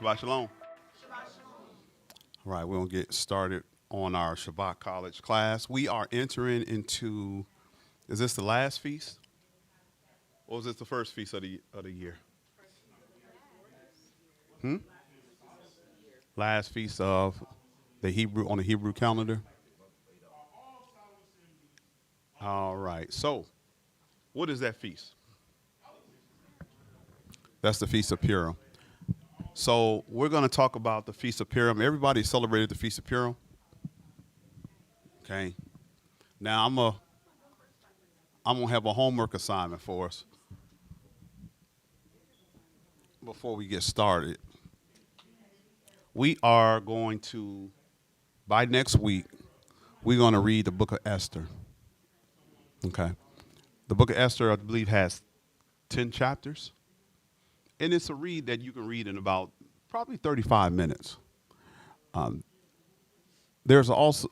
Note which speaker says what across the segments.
Speaker 1: Shabbat Shalom. All right, we're going to get started on our Shabbat College class. We are entering into, is this the last feast? Or is this the first feast of the year? Last feast of the Hebrew, on the Hebrew calendar? All right, so what is that feast? That's the Feast of Purim. So we're going to talk about the Feast of Purim. Everybody celebrated the Feast of Purim. Okay. Now I'm gonna have a homework assignment for us before we get started. We are going to, by next week, we're going to read the book of Esther. Okay. The book of Esther, I believe, has 10 chapters. And it's a read that you can read in about probably 35 minutes. There's also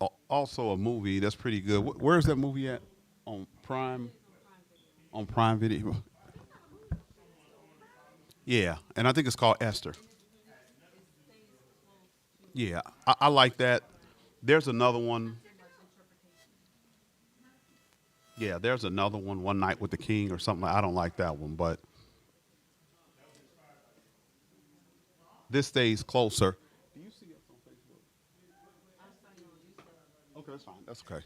Speaker 1: a movie that's pretty good. Where's that movie at? On Prime? On Prime Video? Yeah, and I think it's called Esther. Yeah, I like that. There's another one. Yeah, there's another one, One Night with the King or something. I don't like that one, but this stays closer. Do you see us on Facebook? Okay, that's fine. That's okay.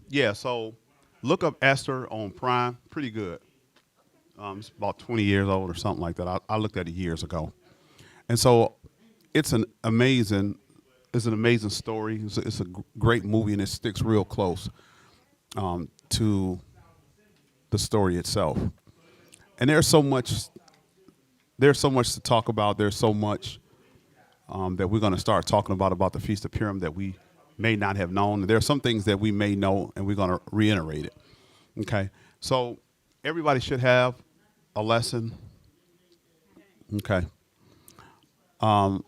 Speaker 1: Yeah, so look up Esther on Prime. Pretty good. It's about 20 years old or something like that. I looked at it years ago, and so it's it's an amazing story. It's a great movie, and it sticks real close to the story itself. And there's so much to talk about. There's so much that we're going to start talking about the Feast of Purim that we may not have known. There are some things that we may know, and we're going to reiterate it. Okay, so everybody should have a lesson. Okay, and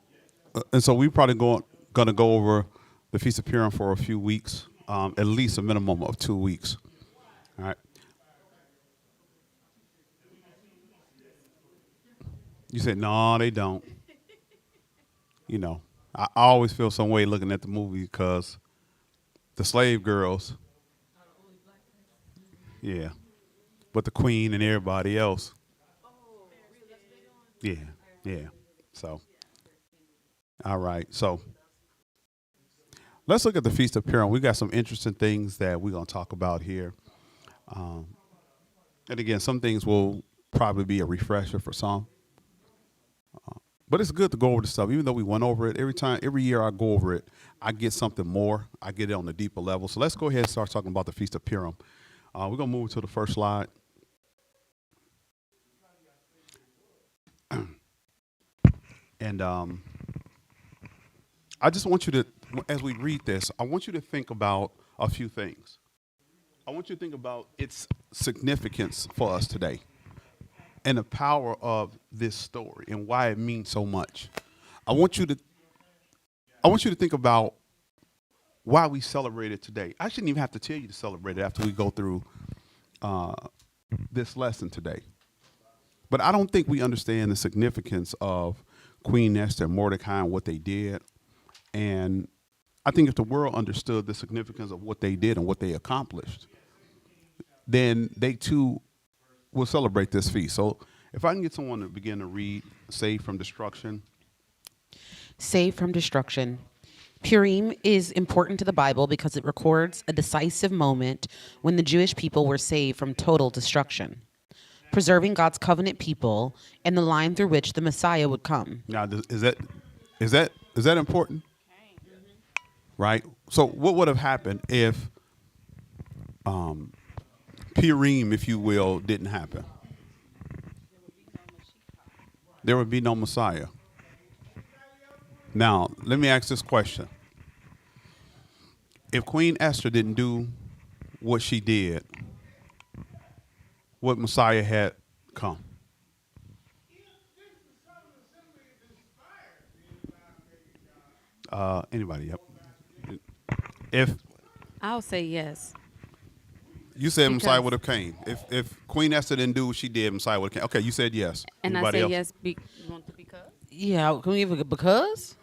Speaker 1: so we probably going to go over the Feast of Purim for a few weeks, at least a minimum of 2 weeks. All right. You said no, they don't. You know, I always feel some way looking at the movie because the slave girls, yeah, but the queen and everybody else, yeah, yeah. So, all right. So let's look at the Feast of Purim. We got some interesting things that we're going to talk about here. And again, some things will probably be a refresher for some. But it's good to go over the stuff, even though we went over it every year I go over it, I get something more. I get it on a deeper level. So let's go ahead and start talking about the Feast of Purim. We're gonna move to the first slide, and I just want you to, as we read this, I want you to think about a few things. I want you to think about its significance for us today, and the power of this story and why it means so much. I want you to I want you to think about why we celebrate it today. I shouldn't even have to tell you to celebrate it after we go through uh, this lesson today. But I don't think we understand the significance of Queen Esther and Mordecai and what they did. And I think if the world understood the significance of what they did and what they accomplished, then they too will celebrate this feast. So if I can get someone to begin to read Saved from Destruction.
Speaker 2: Saved from destruction. Purim is important to the Bible because it records a decisive moment when the Jewish people were saved from total destruction, preserving God's covenant people and the line through which the Messiah would come.
Speaker 1: Now, is that important? Right. So what would have happened if Purim, if you will, didn't happen? There would be no Messiah. Now, let me ask this question. If Queen Esther didn't do what she did, what Messiah had come? Anybody? Yep. If
Speaker 3: I'll say yes.
Speaker 1: you said Messiah
Speaker 3: Because-
Speaker 1: would have came, if Queen Esther didn't do what she did, Messiah would have came. Okay, you said yes.
Speaker 3: And
Speaker 1: Anybody
Speaker 3: I say
Speaker 1: else?
Speaker 3: yes you want the because?
Speaker 2: Yeah, can we give it a because?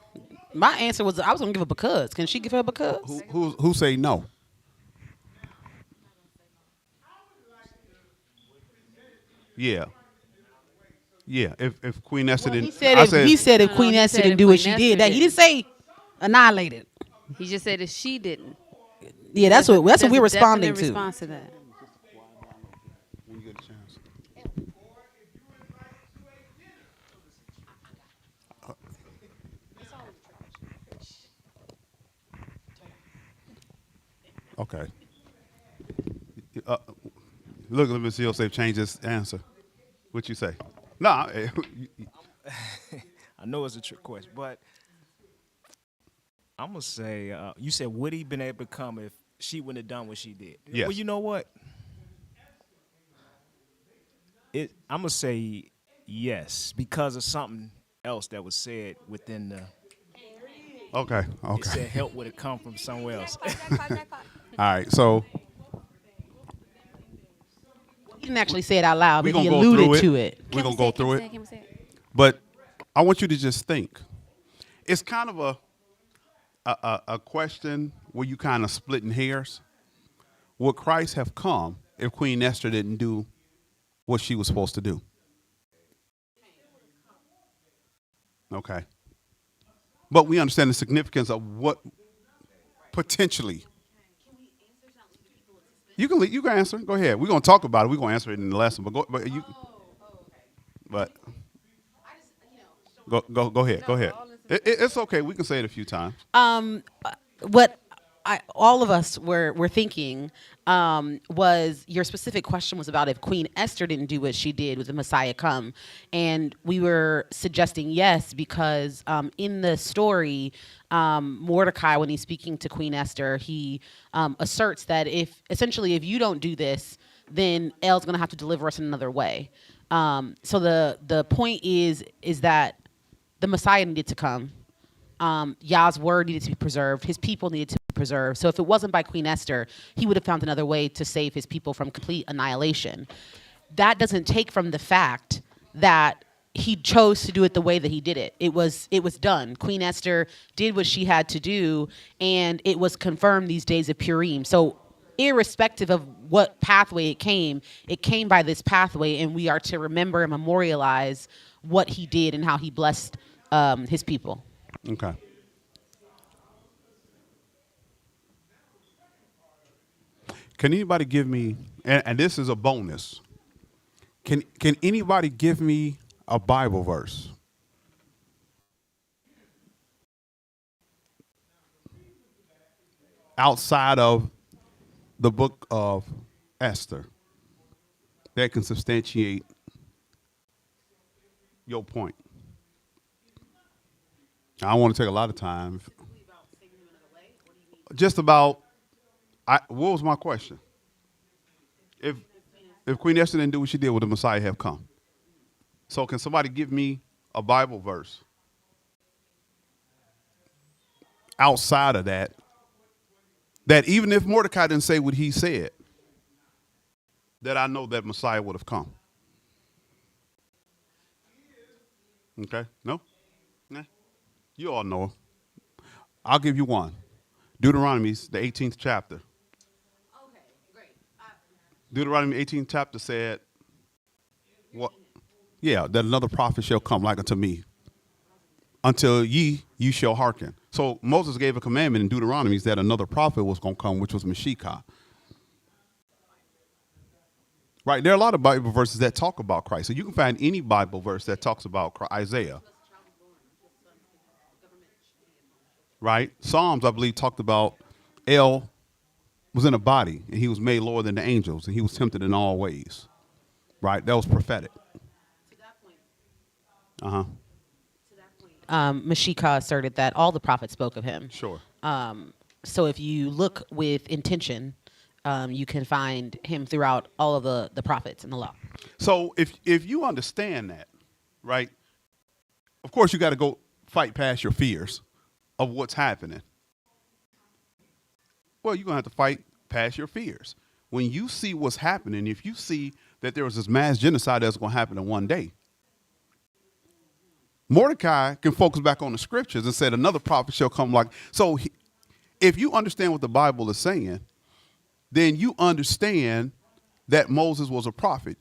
Speaker 2: My answer was I was gonna give a because. Can she give her a because?
Speaker 1: Who say no? Yeah. Yeah. If Queen Esther
Speaker 2: Well,
Speaker 1: didn't,
Speaker 2: he said if
Speaker 3: No,
Speaker 2: Queen
Speaker 3: he
Speaker 2: Esther
Speaker 3: said
Speaker 2: didn't
Speaker 3: if
Speaker 2: do what
Speaker 3: Queen
Speaker 2: she did,
Speaker 3: Esther
Speaker 2: that he didn't say annihilated.
Speaker 3: He just said that she didn't.
Speaker 2: Yeah, that's what
Speaker 3: There's
Speaker 2: we're
Speaker 3: a
Speaker 2: responding
Speaker 3: definite
Speaker 2: to.
Speaker 3: response to that.
Speaker 1: when you get a chance. Okay. Uh, look, let me see if they've changed this answer. What you say? Nah.
Speaker 4: I know it's a trick question, but I'm gonna say you said would he been able to come if she wouldn't have done what she did?
Speaker 1: Yes.
Speaker 4: Well, you know what? I'm gonna say yes because of something else that was said within the.
Speaker 1: Okay.
Speaker 4: It
Speaker 1: Okay.
Speaker 4: said help would have come from somewhere else.
Speaker 1: All right. So
Speaker 2: He didn't actually say it out loud,
Speaker 1: we're
Speaker 2: but he
Speaker 1: gonna go through
Speaker 2: alluded
Speaker 1: it.
Speaker 2: to it.
Speaker 1: We're gonna go through it.
Speaker 3: Can we say it?
Speaker 1: But I want you to just think. It's kind of a question where you kind of splitting hairs. Would Christ have come if Queen Esther didn't do what she was supposed to do? Okay. But we understand the significance of what potentially. You can answer. Go ahead. We're gonna talk about it. We're gonna answer it in the lesson. But you. But go ahead. Go ahead. It's okay. We can say it a few times.
Speaker 2: What all of us were thinking was your specific question was about if Queen Esther didn't do what she did, would the Messiah come? And we were suggesting yes because in the story, Mordecai, when he's speaking to Queen Esther, he asserts that if you don't do this, then El's going to have to deliver us in another way. So the point is that the Messiah needed to come. Yah's word needed to be preserved. His people needed to be preserved. So if it wasn't by Queen Esther, he would have found another way to save his people from complete annihilation. That doesn't take from the fact that he chose to do it the way that he did it. It was done. Queen Esther did what she had to do, and it was confirmed these days of Purim. So irrespective of what pathway it came by this pathway, and we are to remember and memorialize what he did and how he blessed his people.
Speaker 1: Okay. Can anybody give me, and this is a bonus, can anybody give me a Bible verse? Outside of the book of Esther that can substantiate your point? I don't want to take a lot of time. Just about, what was my question? If Queen Esther didn't do what she did, would the Messiah have come? So can somebody give me a Bible verse outside of that, that even if Mordecai didn't say what he said, that I know that Messiah would have come? Okay? No? Nah. You all know. I'll give you one. Deuteronomy's the 18th chapter.
Speaker 2: Okay, great.
Speaker 1: Deuteronomy 18th chapter said, what? Yeah, that another prophet shall come like unto me, until you shall hearken. So Moses gave a commandment in Deuteronomy that another prophet was going to come, which was Mashiach. Right, there are a lot of Bible verses that talk about Christ. So you can find any Bible verse that talks about Christ. Isaiah. Right? Psalms, I believe, talked about El was in a body, and he was made lower than the angels, and he was tempted in all ways. Right? That was prophetic. Uh-huh.
Speaker 2: Mashika asserted that all the prophets spoke of him.
Speaker 1: Sure.
Speaker 2: So if you look with intention, you can find him throughout all of the prophets in the law.
Speaker 1: So if you understand that, right, of course you got to go fight past your fears of what's happening. Well, you're going to have to fight past your fears. When you see what's happening, if you see that there was this mass genocide that's going to happen in one day, Mordecai can focus back on the scriptures and said another prophet shall come like. So if you understand what the Bible is saying, then you understand that Moses was a prophet,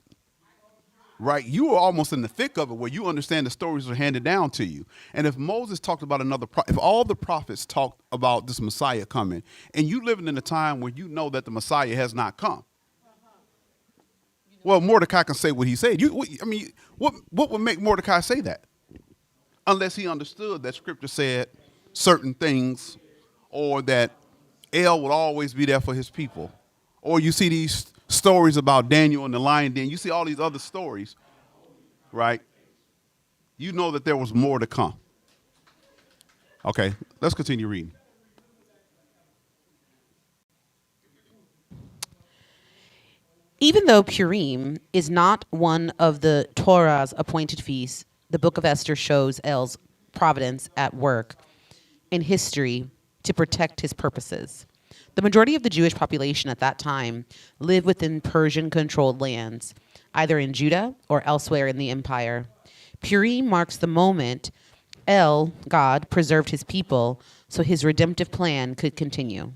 Speaker 1: right? You are almost in the thick of it where you understand the stories are handed down to you. And if Moses talked about if all the prophets talked about this Messiah coming, and you living in a time where you know that the Messiah has not come, well, Mordecai can say what he said. What would make Mordecai say that? Unless he understood that scripture said certain things, or that El would always be there for his people. Or you see these stories about Daniel and the lion den. You see all these other stories, right? You know that there was more to come. Okay, let's continue reading.
Speaker 2: Even though Purim is not one of the Torah's appointed feasts, the book of Esther shows El's providence at work in history to protect his purposes. The majority of the Jewish population at that time lived within Persian-controlled lands, either in Judah or elsewhere in the empire. Purim marks the moment El, God, preserved his people so his redemptive plan could continue.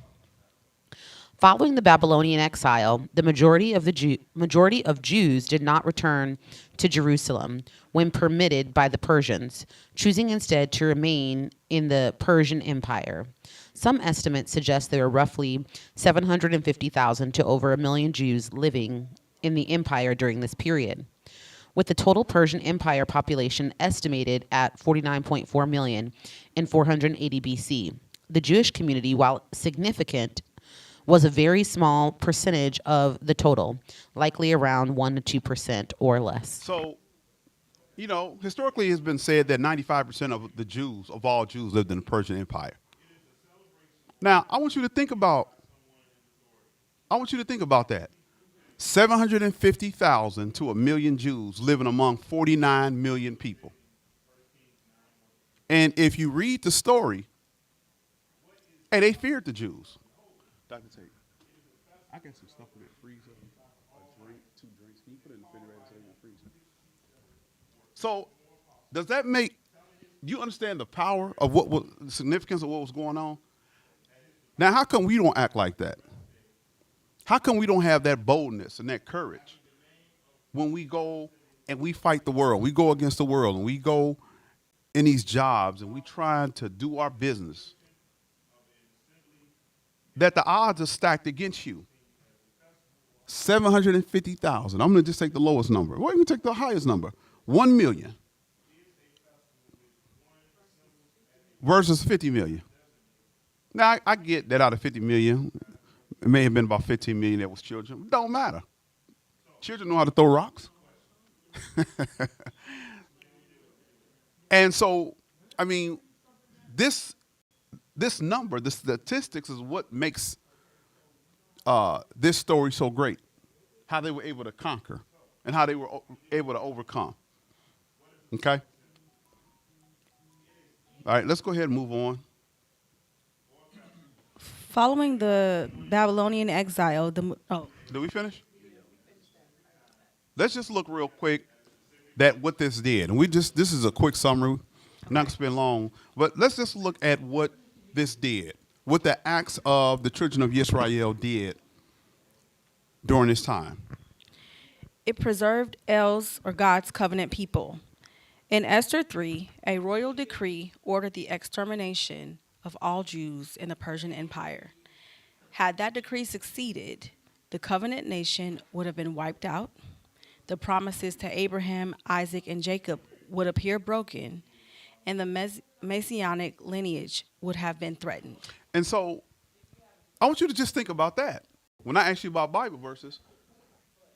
Speaker 2: Following the Babylonian exile, the majority of Jews did not return to Jerusalem when permitted by the Persians, choosing instead to remain in the Persian Empire. Some estimates suggest there were roughly 750,000 to over 1 million Jews living in the empire during this period. With the total Persian Empire population estimated at 49.4 million in 480 BC, the Jewish community, while significant, was a very small percentage of the total, likely around 1% to 2% or less.
Speaker 1: So, historically it's been said that 95% of the Jews, of all Jews, lived in the Persian Empire. Now, I want you to think about that. 750,000 to 1 million Jews living among 49 million people. And if you read the story, they feared the Jews. Dr. Tate, I got some stuff in that freezer. A drink, 2 drinks. Can you put it in the refrigerator so you can freeze it? So, does that do you understand the power of the significance of what was going on? Now, how come we don't act like that? How come we don't have that boldness and that courage when we go and we fight the world? We go against the world and we go in these jobs and we trying to do our business, that the odds are stacked against you. 750,000. I'm going to just take the lowest number. Well, you can take the highest number. 1 million versus 50 million. Now, I get that out of 50 million, it may have been about 15 million that was children. It don't matter. Children know how to throw rocks. And so, this number, the statistics is what makes this story so great. How they were able to conquer and how they were able to overcome. Okay? All right, let's go ahead and move on.
Speaker 5: Following the Babylonian exile,
Speaker 1: Did we finish? Let's just look real quick at what this did. And this is a quick summary. I'm not going to spend long, but let's just look at what this did, what the acts of the children of Israel did during this time.
Speaker 5: It preserved El's or God's covenant people. In Esther 3, a royal decree ordered the extermination of all Jews in the Persian Empire. Had that decree succeeded, the covenant nation would have been wiped out. The promises to Abraham, Isaac, and Jacob would appear broken, and the messianic lineage would have been threatened.
Speaker 1: And so I want you to just think about that. When I ask you about Bible verses,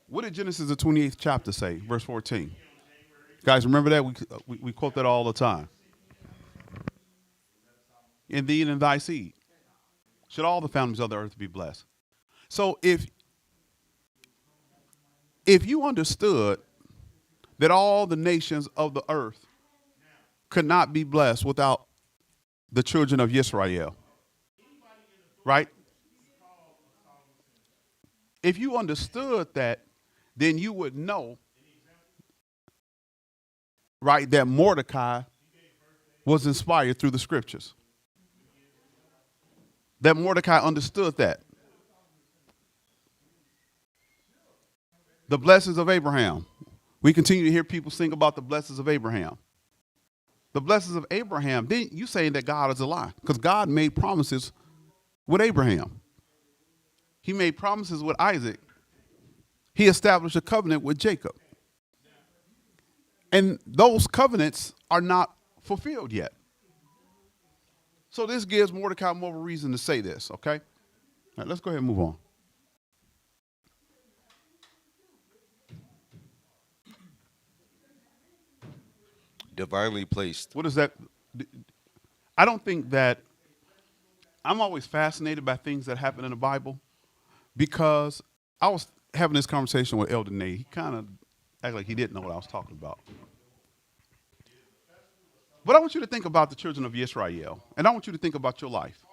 Speaker 1: what did Genesis, the 28th chapter say, verse 14? Guys, remember that? We quote that all the time. In thee and in thy seed should all the families of the earth be blessed. So if you understood that all the nations of the earth could not be blessed without the children of Israel, right? If you understood that, then you would know, right, that Mordecai was inspired through the scriptures. That Mordecai understood that. The blessings of Abraham. We continue to hear people sing about the blessings of Abraham. The blessings of Abraham, then you saying that God is a lie, because God made promises with Abraham. He made promises with Isaac. He established a covenant with Jacob. And those covenants are not fulfilled yet. So this gives Mordecai more of a reason to say this, okay? All right, let's go ahead and move on.
Speaker 6: Divinely placed.
Speaker 1: What is that? I don't think that, I'm always fascinated by things that happen in the Bible, because I was having this conversation with Elder Nate. He kind of acted like he didn't know what I was talking about. But I want you to think about the children of Israel, and I want you to think about your life.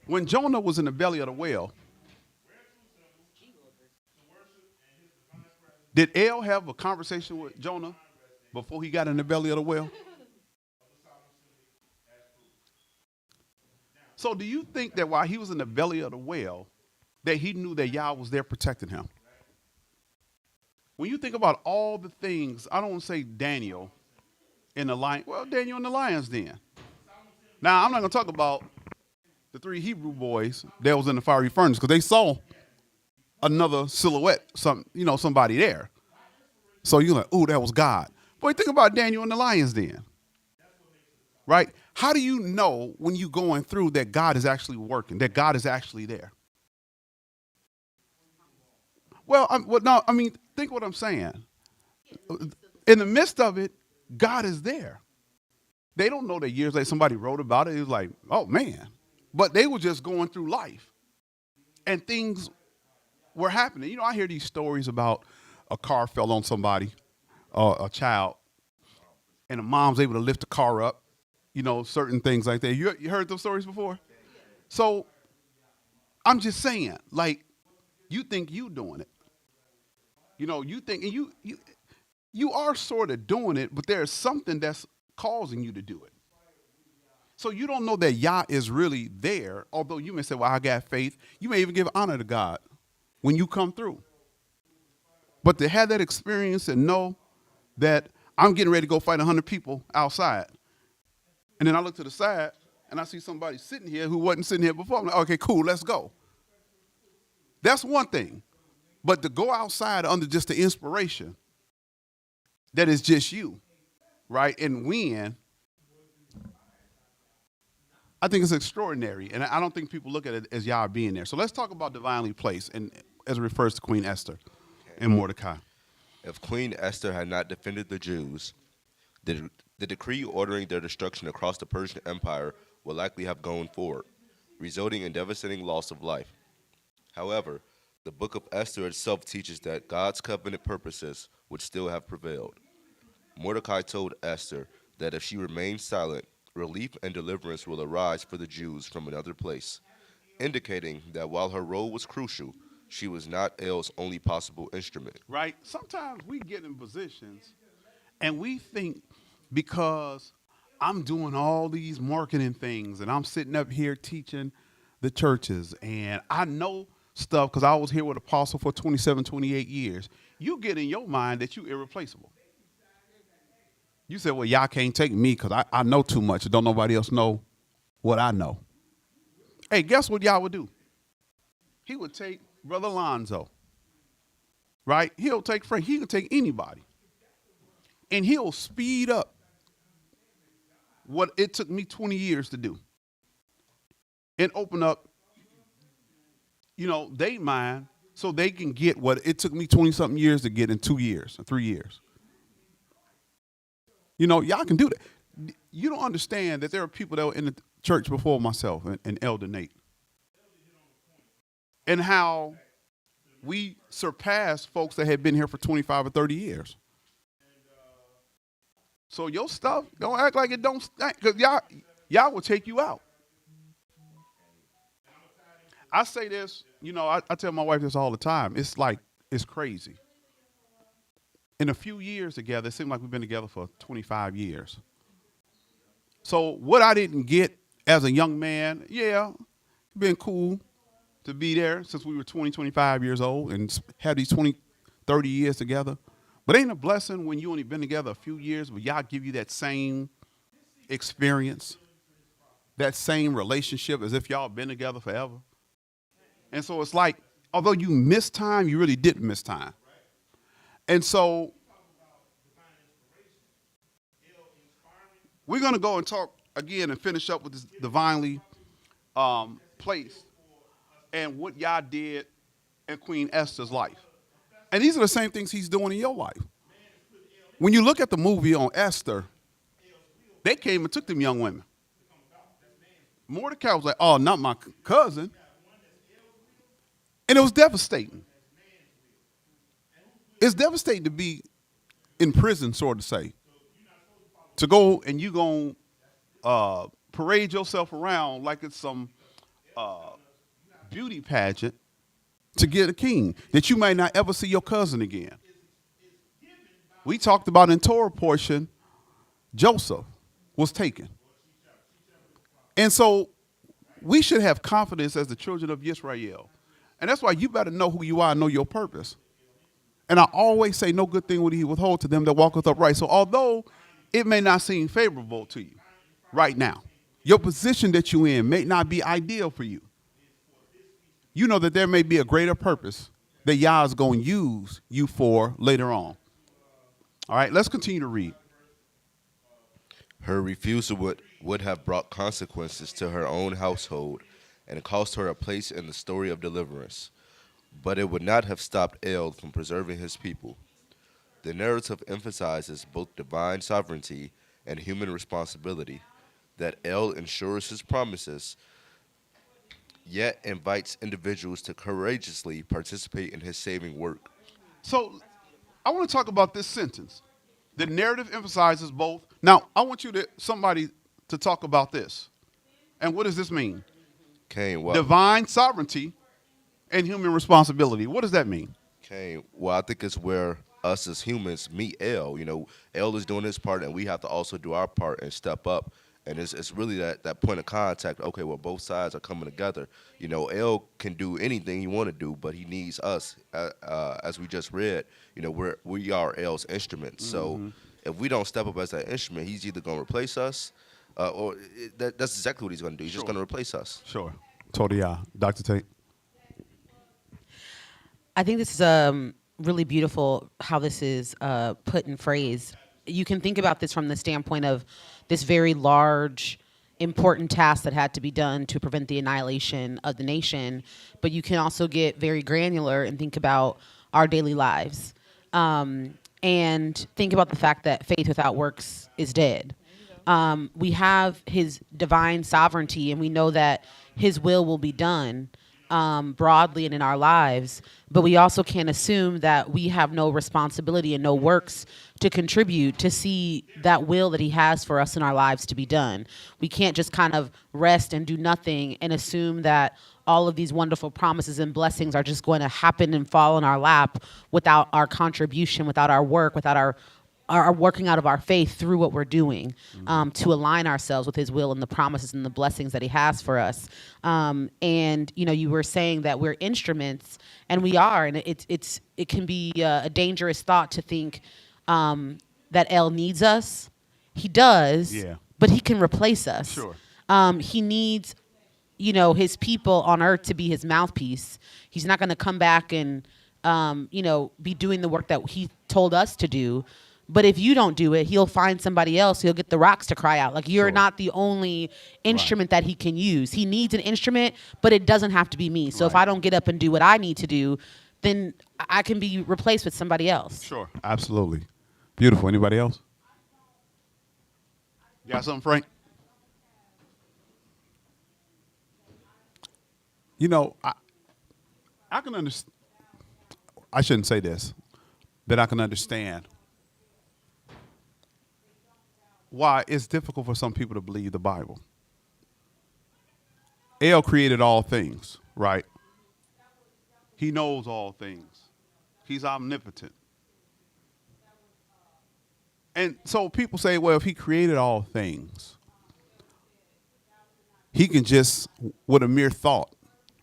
Speaker 1: When Jonah was in the belly of the whale, did El have a conversation with Jonah before he got in the belly of the whale? So do you think that while he was in the belly of the whale, that he knew that Yah was there protecting him? When you think about all the things, I don't want to say Daniel in the lion, well, Daniel in the lion's den. Now, I'm not going to talk about the 3 Hebrew boys that was in the fiery furnace, because they saw another silhouette, somebody there. So you're like, ooh, that was God. But think about Daniel in the lion's den, right? How do you know when you're going through that God is actually working, that God is actually there? Well, think what I'm saying. In the midst of it, God is there. They don't know that years later somebody wrote about it. It was like, oh, man. But they were just going through life, and things were happening. I hear these stories about a car fell on somebody, a child, and the mom's able to lift the car up, certain things like that. You heard those stories before? So I'm just saying, like, you think you doing it. You think, and you are sort of doing it, but there's something that's causing you to do it. So you don't know that Yah is really there, although you may say, well, I got faith. You may even give honor to God when you come through. But to have that experience and know that I'm getting ready to go fight 100 people outside, and then I look to the side and I see somebody sitting here who wasn't sitting here before. I'm like, okay, cool, let's go. That's one thing. But to go outside under just the inspiration that is just you, right, and win, I think it's extraordinary. And I don't think people look at it as Yah being there. So let's talk about divinely placed, and as it refers to Queen Esther and Mordecai.
Speaker 6: If Queen Esther had not defended the Jews, the decree ordering their destruction across the Persian Empire would likely have gone forward, resulting in devastating loss of life. However, the book of Esther itself teaches that God's covenant purposes would still have prevailed. Mordecai told Esther that if she remained silent, relief and deliverance will arise for the Jews from another place, indicating that while her role was crucial, she was not El's only possible instrument.
Speaker 1: Right? Sometimes we get in positions and we think because I'm doing all these marketing things and I'm sitting up here teaching the churches and I know stuff because I was here with Apostle for 27, 28 years. You get in your mind that you irreplaceable. You said, well, y'all can't take me because I know too much. Don't nobody else know what I know. Hey, guess what y'all would do? He would take Brother Lonzo, right? He'll take Frank. He can take anybody. And he'll speed up what it took me 20 years to do and open up, they mind so they can get what it took me 20 something years to get in 2 years or 3 years. Y'all can do that. You don't understand that there are people that were in the church before myself and Elder Nate. And how we surpassed folks that had been here for 25 or 30 years. So your stuff, don't act like it don't stink, because y'all will take you out. I say this, I tell my wife this all the time. It's crazy. In a few years together, it seems like we've been together for 25 years. So what I didn't get as a young man, been cool to be there since we were 20, 25 years old and have these 20, 30 years together. But ain't a blessing when you only been together a few years, but y'all give you that same experience, that same relationship as if y'all been together forever. And so it's like, although you missed time, you really didn't miss time. And so we're going to go and talk again and finish up with this divinely placed and what y'all did in Queen Esther's life. And these are the same things he's doing in your life. When you look at the movie on Esther, they came and took them young women. Mordecai was like, oh, not my cousin. And it was devastating. It's devastating to be in prison, sort of say. To go and you going to parade yourself around like it's some beauty pageant to get a king that you might not ever see your cousin again. We talked about in Torah portion, Joseph was taken. And so we should have confidence as the children of Israel. And that's why you better know who you are and know your purpose. And I always say no good thing would he withhold to them that walketh upright. So although it may not seem favorable to you right now, your position that you're in may not be ideal for you. You know that there may be a greater purpose that Yah is going to use you for later on. All right, let's continue to read.
Speaker 6: Her refusal would have brought consequences to her own household and cost her a place in the story of deliverance. But it would not have stopped El from preserving his people. The narrative emphasizes both divine sovereignty and human responsibility, that El ensures his promises, yet invites individuals to courageously participate in his saving work.
Speaker 1: So I want to talk about this sentence. The narrative emphasizes both. Now, I want somebody to talk about this. And what does this mean?
Speaker 6: Cain, what?
Speaker 1: Divine sovereignty and human responsibility. What does that mean?
Speaker 6: Cain, well, I think it's where us as humans meet El. El is doing his part, and we have to also do our part and step up. And it's really that point of contact. Okay, well, both sides are coming together. El can do anything he want to do, but he needs us. As we just read, we are El's instruments. So if we don't step up as that instrument, he's either going to replace us, that's exactly what he's going to do. He's just going to replace us.
Speaker 1: Sure. Totally, Dr. Tate.
Speaker 2: I think this is really beautiful how this is put in phrase. You can think about this from the standpoint of this very large, important task that had to be done to prevent the annihilation of the nation. But you can also get very granular and think about our daily lives. And think about the fact that faith without works is dead. We have his divine sovereignty, and we know that his will be done broadly and in our lives, but we also can't assume that we have no responsibility and no works to contribute to see that will that he has for us in our lives to be done. We can't just kind of rest and do nothing and assume that all of these wonderful promises and blessings are just going to happen and fall in our lap without our contribution, without our work, without our are working out of our faith through what we're doing, to align ourselves with His will and the promises and the blessings that He has for us. And you were saying that we're instruments, and we are, and it can be a dangerous thought to think that El needs us. He does,
Speaker 1: Yeah.
Speaker 2: but He can replace us.
Speaker 1: Sure.
Speaker 2: He needs His people on earth to be His mouthpiece. He's not going to come back and be doing the work that He told us to do. But if you don't do it, He'll find somebody else. He'll get the rocks to cry out. Like, you're
Speaker 1: Sure.
Speaker 2: not the only instrument that He can use. He needs an instrument, but it doesn't have to be me. So if
Speaker 1: Right.
Speaker 2: I don't get up and do what I need to do, then I can be replaced with somebody else.
Speaker 1: Sure. Absolutely. Beautiful. Anybody else? You got something, Frank? I can understand. I shouldn't say this, but I can understand why it's difficult for some people to believe the Bible. El created all things, right? He knows all things. He's omnipotent. And so people say, well, if He created all things, He can just, with a mere thought,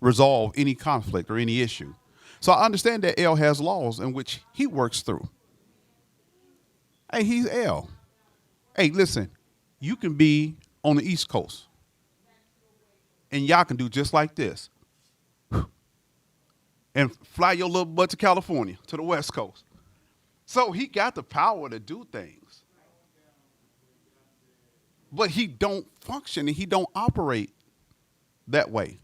Speaker 1: resolve any conflict or any issue. So I understand that El has laws in which He works through. Hey, He's El. Hey, listen, you can be on the East Coast, and y'all can do just like this, and fly your little butt to California, to the West Coast. So He got the power to do things, but He don't function and He don't operate that way.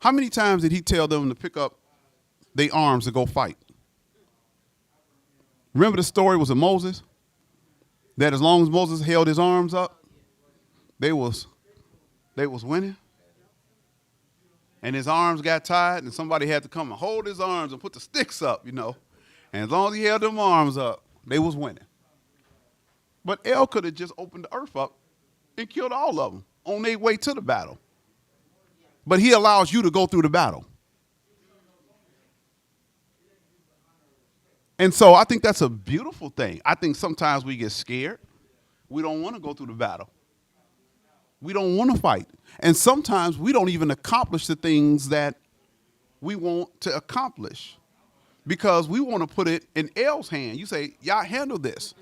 Speaker 1: How many times did He tell them to pick up their arms and go fight? Remember the story was of Moses? That as long as Moses held his arms up, they was winning. And his arms got tired, and somebody had to come and hold his arms and put the sticks up, And as long as he held them arms up, they was winning. But El could have just opened the earth up and killed all of them on their way to the battle. But He allows you to go through the battle. And so I think that's a beautiful thing. I think sometimes we get scared. We don't want to go through the battle. We don't want to fight. And sometimes we don't even accomplish the things that we want to accomplish because we want to put it in El's hand. You say, y'all handle this.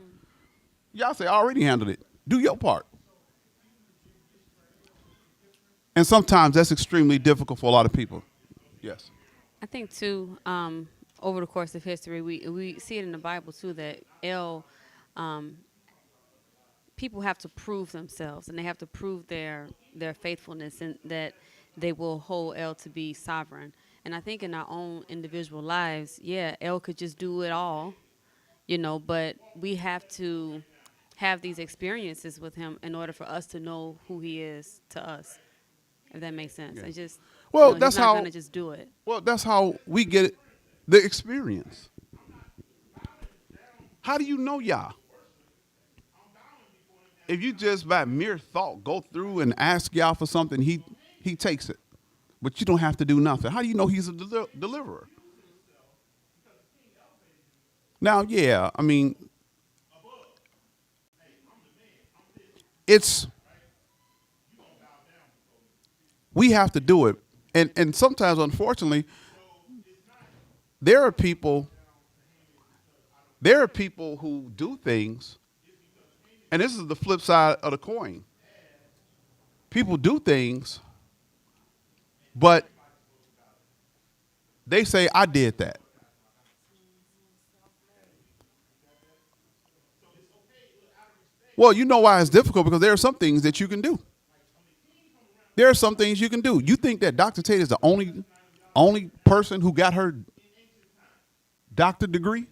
Speaker 1: Y'all say, I already handled it. Do your part. And sometimes that's extremely difficult for a lot of people. Yes.
Speaker 3: I think too, over the course of history, we see it in the Bible too that people have to prove themselves and they have to prove their faithfulness and that they will hold El to be sovereign. And I think in our own individual lives, El could just do it all, but we have to have these experiences with Him in order for us to know who He is to us. If that makes sense.
Speaker 1: Yeah.
Speaker 3: It's just,
Speaker 1: Well,
Speaker 3: he's
Speaker 1: that's
Speaker 3: not
Speaker 1: how
Speaker 3: going to just do it.
Speaker 1: Well, that's how we get the experience. How do you know Yah? If you just by mere thought go through and ask Yah for something, he takes it. But you don't have to do nothing. How do you know He's a deliverer? Now, we have to do it. And sometimes, unfortunately, there are people who do things, and this is the flip side of the coin. People do things, but they say, I did that. Well, you know why it's difficult, because there are some things that you can do. There are some things you can do. You think that Dr. Tate is the only person who got her doctor degree?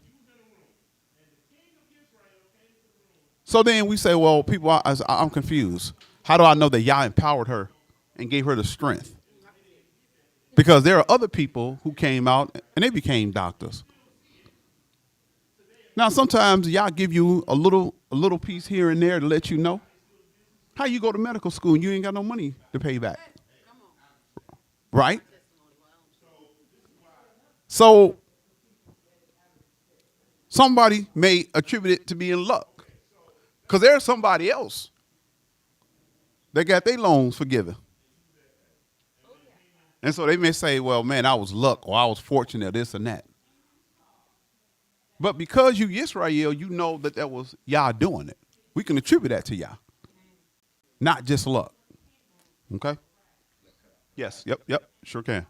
Speaker 1: So then we say, well, people, I'm confused. How do I know that Yah empowered her and gave her the strength? Because there are other people who came out and they became doctors. Now, sometimes Yah give you a little piece here and there to let you know. How you go to medical school and you ain't got no money to pay back? Right? So Somebody may attribute it to being luck. Because there's somebody else that got their loans forgiven. And so they may say, well, man, I was luck or I was fortunate or this and that. But because you Israel, you know that was Yah doing it. We can attribute that to Yah, not just luck. Okay? Yes, yep, sure can.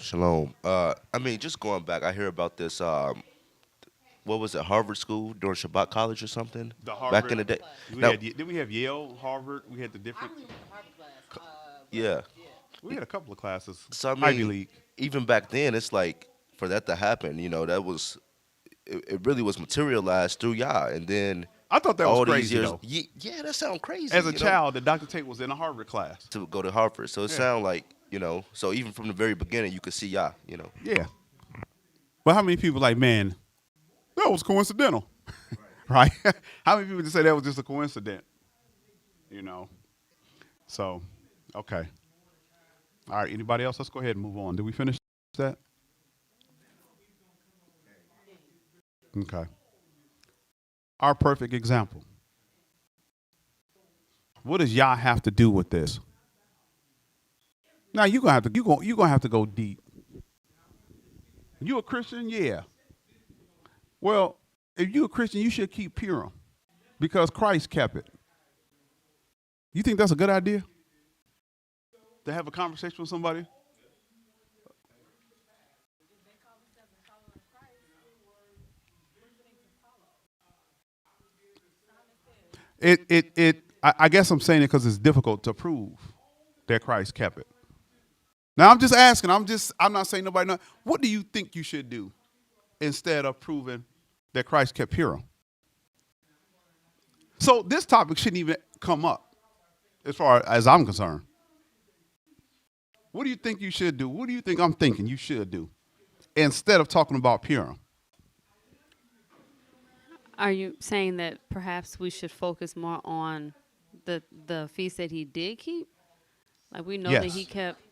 Speaker 6: Shalom. I mean, just going back, I hear about this. What was it? Harvard School during Shabbat College or something?
Speaker 1: The Harvard,
Speaker 6: back in the day.
Speaker 1: Did we have Yale, Harvard? We had the different.
Speaker 6: Yeah.
Speaker 1: We had a couple of classes.
Speaker 6: So I mean,
Speaker 1: Ivy League.
Speaker 6: even back then, it's like for that to happen, that was it really was materialized through Yah, and then
Speaker 1: I thought that
Speaker 6: all
Speaker 1: was
Speaker 6: these
Speaker 1: crazy
Speaker 6: years,
Speaker 1: though.
Speaker 6: yeah, that sounds crazy.
Speaker 1: As a child, that Dr. Tate was in a Harvard class.
Speaker 6: to go to Harvard, so it
Speaker 1: Yeah.
Speaker 6: sounds like So even from the very beginning, you could see Yah.
Speaker 1: Yeah. But how many people like, man, that was coincidental, right? How many people just say that was just a coincidence? So, okay. All right. Anybody else? Let's go ahead and move on. Did we finish that? Okay. Our perfect example. What does Yah have to do with this? Now you're gonna have to go deep. You a Christian? Yeah. Well, if you're a Christian, you should keep Purim because Christ kept it. You think that's a good idea? To have a conversation with somebody? I guess I'm saying it because it's difficult to prove that Christ kept it. Now I'm just asking. I'm not saying nobody knows. What do you think you should do instead of proving that Christ kept Purim? So this topic shouldn't even come up as far as I'm concerned. What do you think you should do? What do you think I'm thinking you should do instead of talking about Purim?
Speaker 3: Are you saying that perhaps we should focus more on the feast that he did keep? Like we know that
Speaker 1: Yes.
Speaker 3: he kept.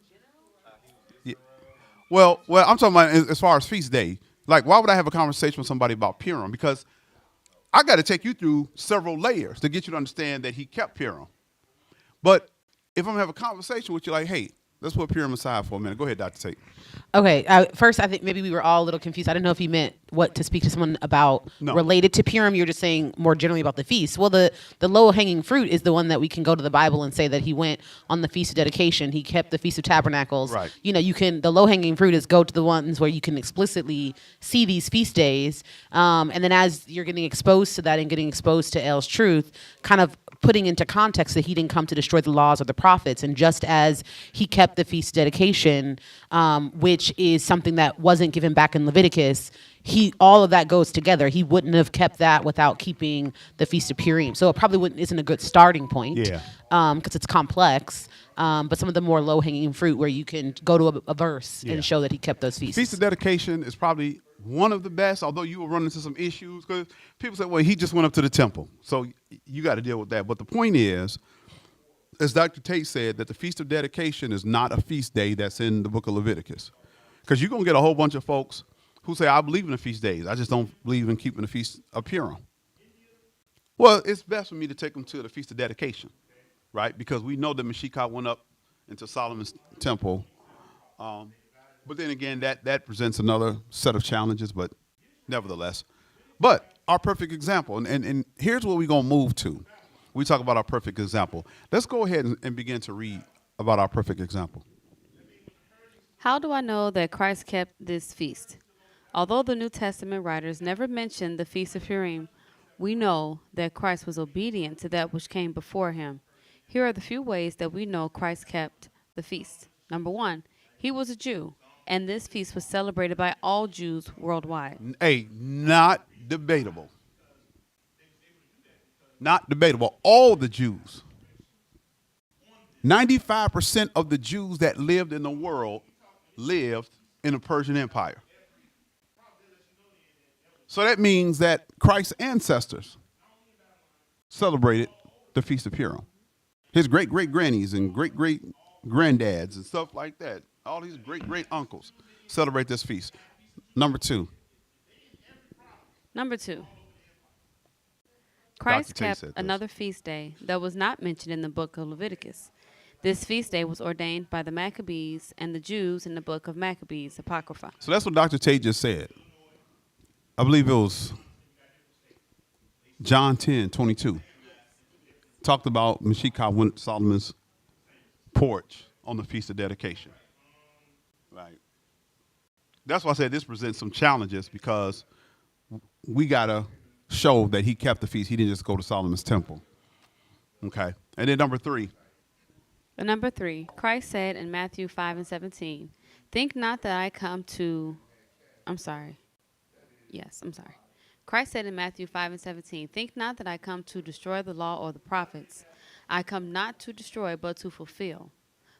Speaker 1: Well, I'm talking about as far as feast day. Like, why would I have a conversation with somebody about Purim? Because I got to take you through several layers to get you to understand that he kept Purim. But if I'm gonna have a conversation with you, like, hey, let's put Purim aside for a minute. Go ahead, Dr. Tate.
Speaker 2: Okay. First, I think maybe we were all a little confused. I didn't know if you meant what to speak to someone about
Speaker 1: No.
Speaker 2: related to Purim. You're just saying more generally about the feast. Well, the low hanging fruit is the one that we can go to the Bible and say that he went on the Feast of Dedication. He kept the Feast of Tabernacles.
Speaker 1: Right.
Speaker 2: The low hanging fruit is go to the ones where you can explicitly see these feast days. And then as you're getting exposed to that and getting exposed to El's truth, kind of putting into context that he didn't come to destroy the laws of the prophets. And just as he kept the Feast of Dedication, which is something that wasn't given back in Leviticus, all of that goes together. He wouldn't have kept that without keeping the Feast of Purim. So it probably isn't a good starting point.
Speaker 1: Yeah.
Speaker 2: Because it's complex. But some of the more low-hanging fruit where you can go to a verse
Speaker 1: Yeah.
Speaker 2: and show that he kept those feasts.
Speaker 1: Feast of Dedication is probably one of the best, although you will run into some issues because people say, well, he just went up to the temple. So you got to deal with that. But the point is, as Dr. Tate said, that the Feast of Dedication is not a feast day that's in the book of Leviticus. Because you're going to get a whole bunch of folks who say, I believe in the feast days. I just don't believe in keeping the Feast of Purim. Well, it's best for me to take them to the Feast of Dedication, right? Because we know that Mashiach went up into Solomon's temple. But then again, that presents another set of challenges, but nevertheless. But our perfect example, and here's where we're going to move to. We talk about our perfect example. Let's go ahead and begin to read about our perfect example.
Speaker 3: How do I know that Christ kept this feast? Although the New Testament writers never mentioned the Feast of Purim, we know that Christ was obedient to that which came before him. Here are the few ways that we know Christ kept the feast. Number 1, he was a Jew, and this feast was celebrated by all Jews worldwide.
Speaker 1: Not debatable. Not debatable. All the Jews. 95% of the Jews that lived in the world lived in the Persian Empire. So that means that Christ's ancestors celebrated the Feast of Purim. His great-great-grannies and great-great-granddads and stuff like that. All these great-great-uncles celebrate this feast. Number two.
Speaker 3: Number 2.
Speaker 1: Dr.
Speaker 3: Christ
Speaker 1: Tate
Speaker 3: kept
Speaker 1: said this.
Speaker 3: another feast day that was not mentioned in the book of Leviticus. This feast day was ordained by the Maccabees and the Jews in the book of Maccabees, Apocrypha.
Speaker 1: So that's what Dr. Tate just said. I believe it was John 10:22. Talked about Meshachah went to Solomon's porch on the Feast of Dedication. Right. That's why I said this presents some challenges because we got to show that he kept the feast. He didn't just go to Solomon's temple. Okay. And then number 3.
Speaker 3: And number 3, Christ said in Matthew 5:17, "Think not that I come to," I'm sorry. Yes, I'm sorry. Christ said in Matthew 5:17, "Think not that I come to destroy the law or the prophets. I come not to destroy, but to fulfill."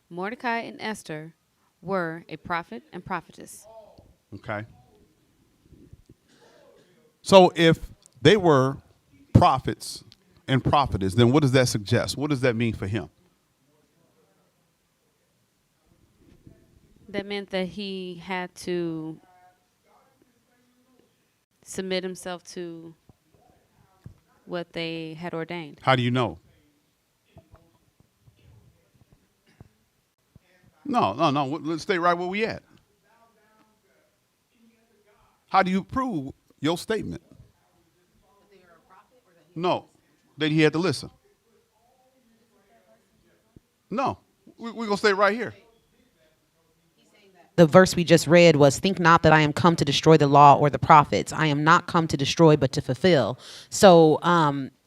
Speaker 3: Mordecai and Esther were a prophet and prophetess.
Speaker 1: Okay. So if they were prophets and prophetess, then what does that suggest? What does that mean for him?
Speaker 3: That meant that he had to submit himself to what they had ordained.
Speaker 1: How do you know? No. Let's stay right where we at. How do you prove your statement? No, that he had to listen. No, we're going to stay right here.
Speaker 2: The verse we just read was, "Think not that I am come to destroy the law or the prophets. I am not come to destroy, but to fulfill." So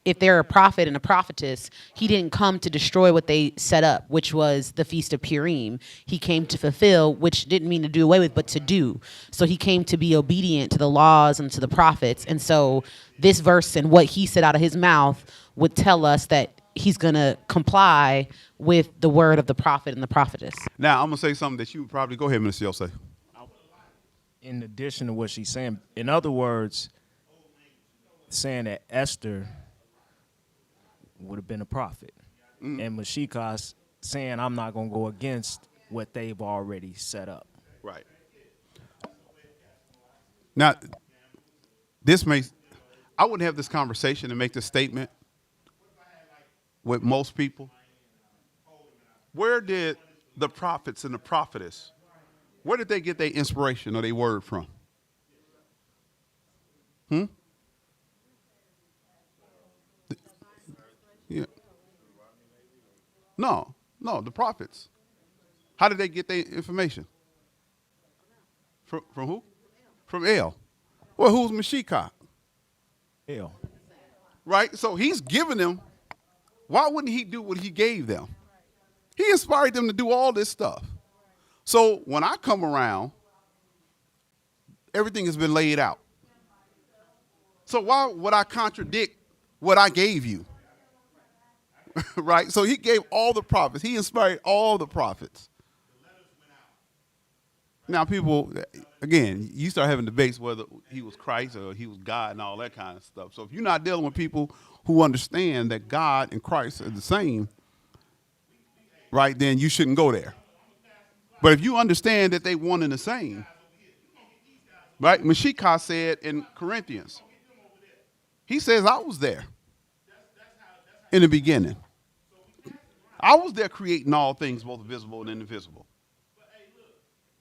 Speaker 2: if they're a prophet and a prophetess, he didn't come to destroy what they set up, which was the Feast of Purim. He came to fulfill, which didn't mean to do away with, but to do. So he came to be obedient to the laws and to the prophets. And so this verse and what he said out of his mouth would tell us that he's going to comply with the word of the prophet and the prophetess.
Speaker 1: Now, I'm going to say something that you would probably, go ahead, Minister Yosef.
Speaker 4: In addition to what she's saying, in other words, saying that Esther would have been a prophet. And Meshachah saying, I'm not going to go against what they've already set up.
Speaker 1: Right. Now, I wouldn't have this conversation and make this statement with most people. Where did the prophets and the prophetess, where did they get their inspiration or their word from? Yeah. No, the prophets. How did they get their information? From who? From El. Well, who's Meshachah?
Speaker 4: Hell.
Speaker 1: Right? So he's giving them. Why wouldn't he do what he gave them? He inspired them to do all this stuff. So when I come around, everything has been laid out. So why would I contradict what I gave you? Right? So he gave all the prophets. He inspired all the prophets. Now people, again, you start having debates whether he was Christ or he was God and all that kind of stuff. So if you're not dealing with people who understand that God and Christ are the same, right, then you shouldn't go there. But if you understand that they one and the same, right, Meshachah said in Corinthians, he says, I was there in the beginning. I was there creating all things, both visible and invisible.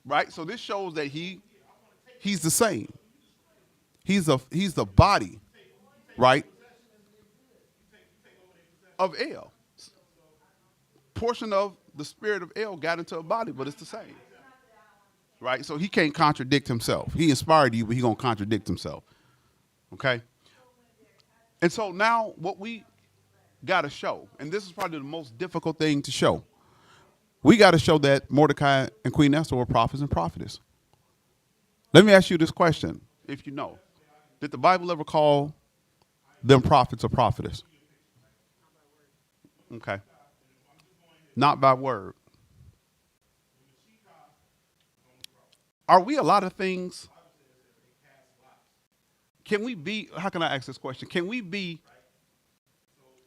Speaker 1: Right? So this shows that he's the same. He's the body, right, of El. Portion of the spirit of El got into a body, but it's the same. Right? So he can't contradict himself. He inspired you, but he's going to contradict himself. Okay? And so now what we got to show, and this is probably the most difficult thing to show, we got to show that Mordecai and Queen Esther were prophets and prophetess. Let me ask you this question, if you know. Did the Bible ever call them prophets or prophetess? Okay. Not by word. Are we a lot of things? Can we be, how can I ask this question? Can we be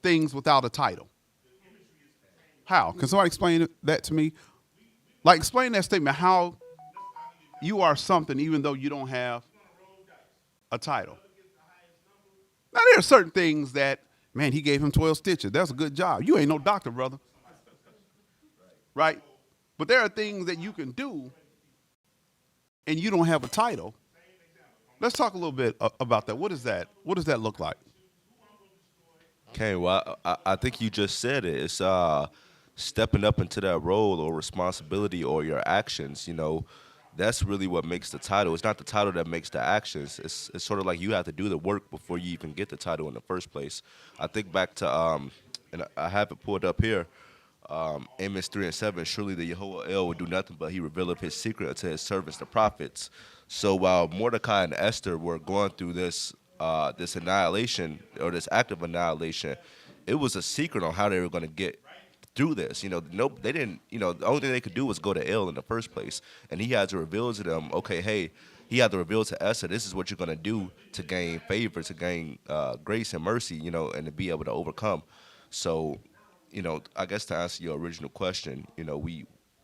Speaker 1: things without a title? How? Can somebody explain that to me? Like, explain that statement. How you are something even though you don't have a title. Now, there are certain things that, man, he gave him 12 stitches. That's a good job. You ain't no doctor, brother. Right? But there are things that you can do and you don't have a title. Let's talk a little bit about that. What is that? What does that look like?
Speaker 6: Okay, well, I think you just said it. It's stepping up into that role or responsibility or your actions. That's really what makes the title. It's not the title that makes the actions. It's sort of like you have to do the work before you even get the title in the first place. I think back to and I have it pulled up here. Amos 3:7. Surely the Yehovah El would do nothing, but he revealed his secret unto his servants the prophets. So while Mordecai and Esther were going through this annihilation or this act of annihilation, it was a secret on how they were going to get through this. No, they didn't. The only thing they could do was go to El in the first place, and he had to reveal to them, okay, hey, he had to reveal to Esther, this is what you're going to do to gain favor, to gain grace and mercy, and to be able to overcome. So, I guess to answer your original question,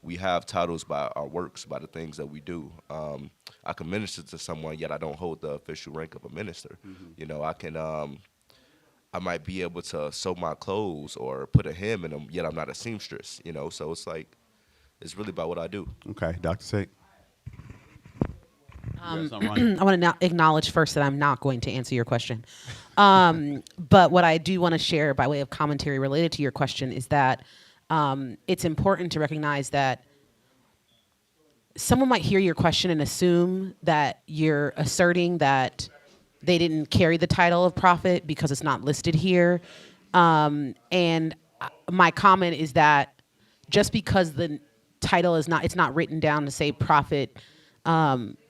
Speaker 6: we have titles by our works, by the things that we do. I can minister to someone, yet I don't hold the official rank of a minister. I might be able to sew my clothes or put a hem in them, yet I'm not a seamstress. So it's like, it's really about what I do.
Speaker 1: Okay, Dr. Sake.
Speaker 2: I want to acknowledge first that I'm not going to answer your question. But what I do want to share by way of commentary related to your question is that it's important to recognize that someone might hear your question and assume that you're asserting that they didn't carry the title of prophet because it's not listed here. And my comment is that just because the title it's not written down to say prophet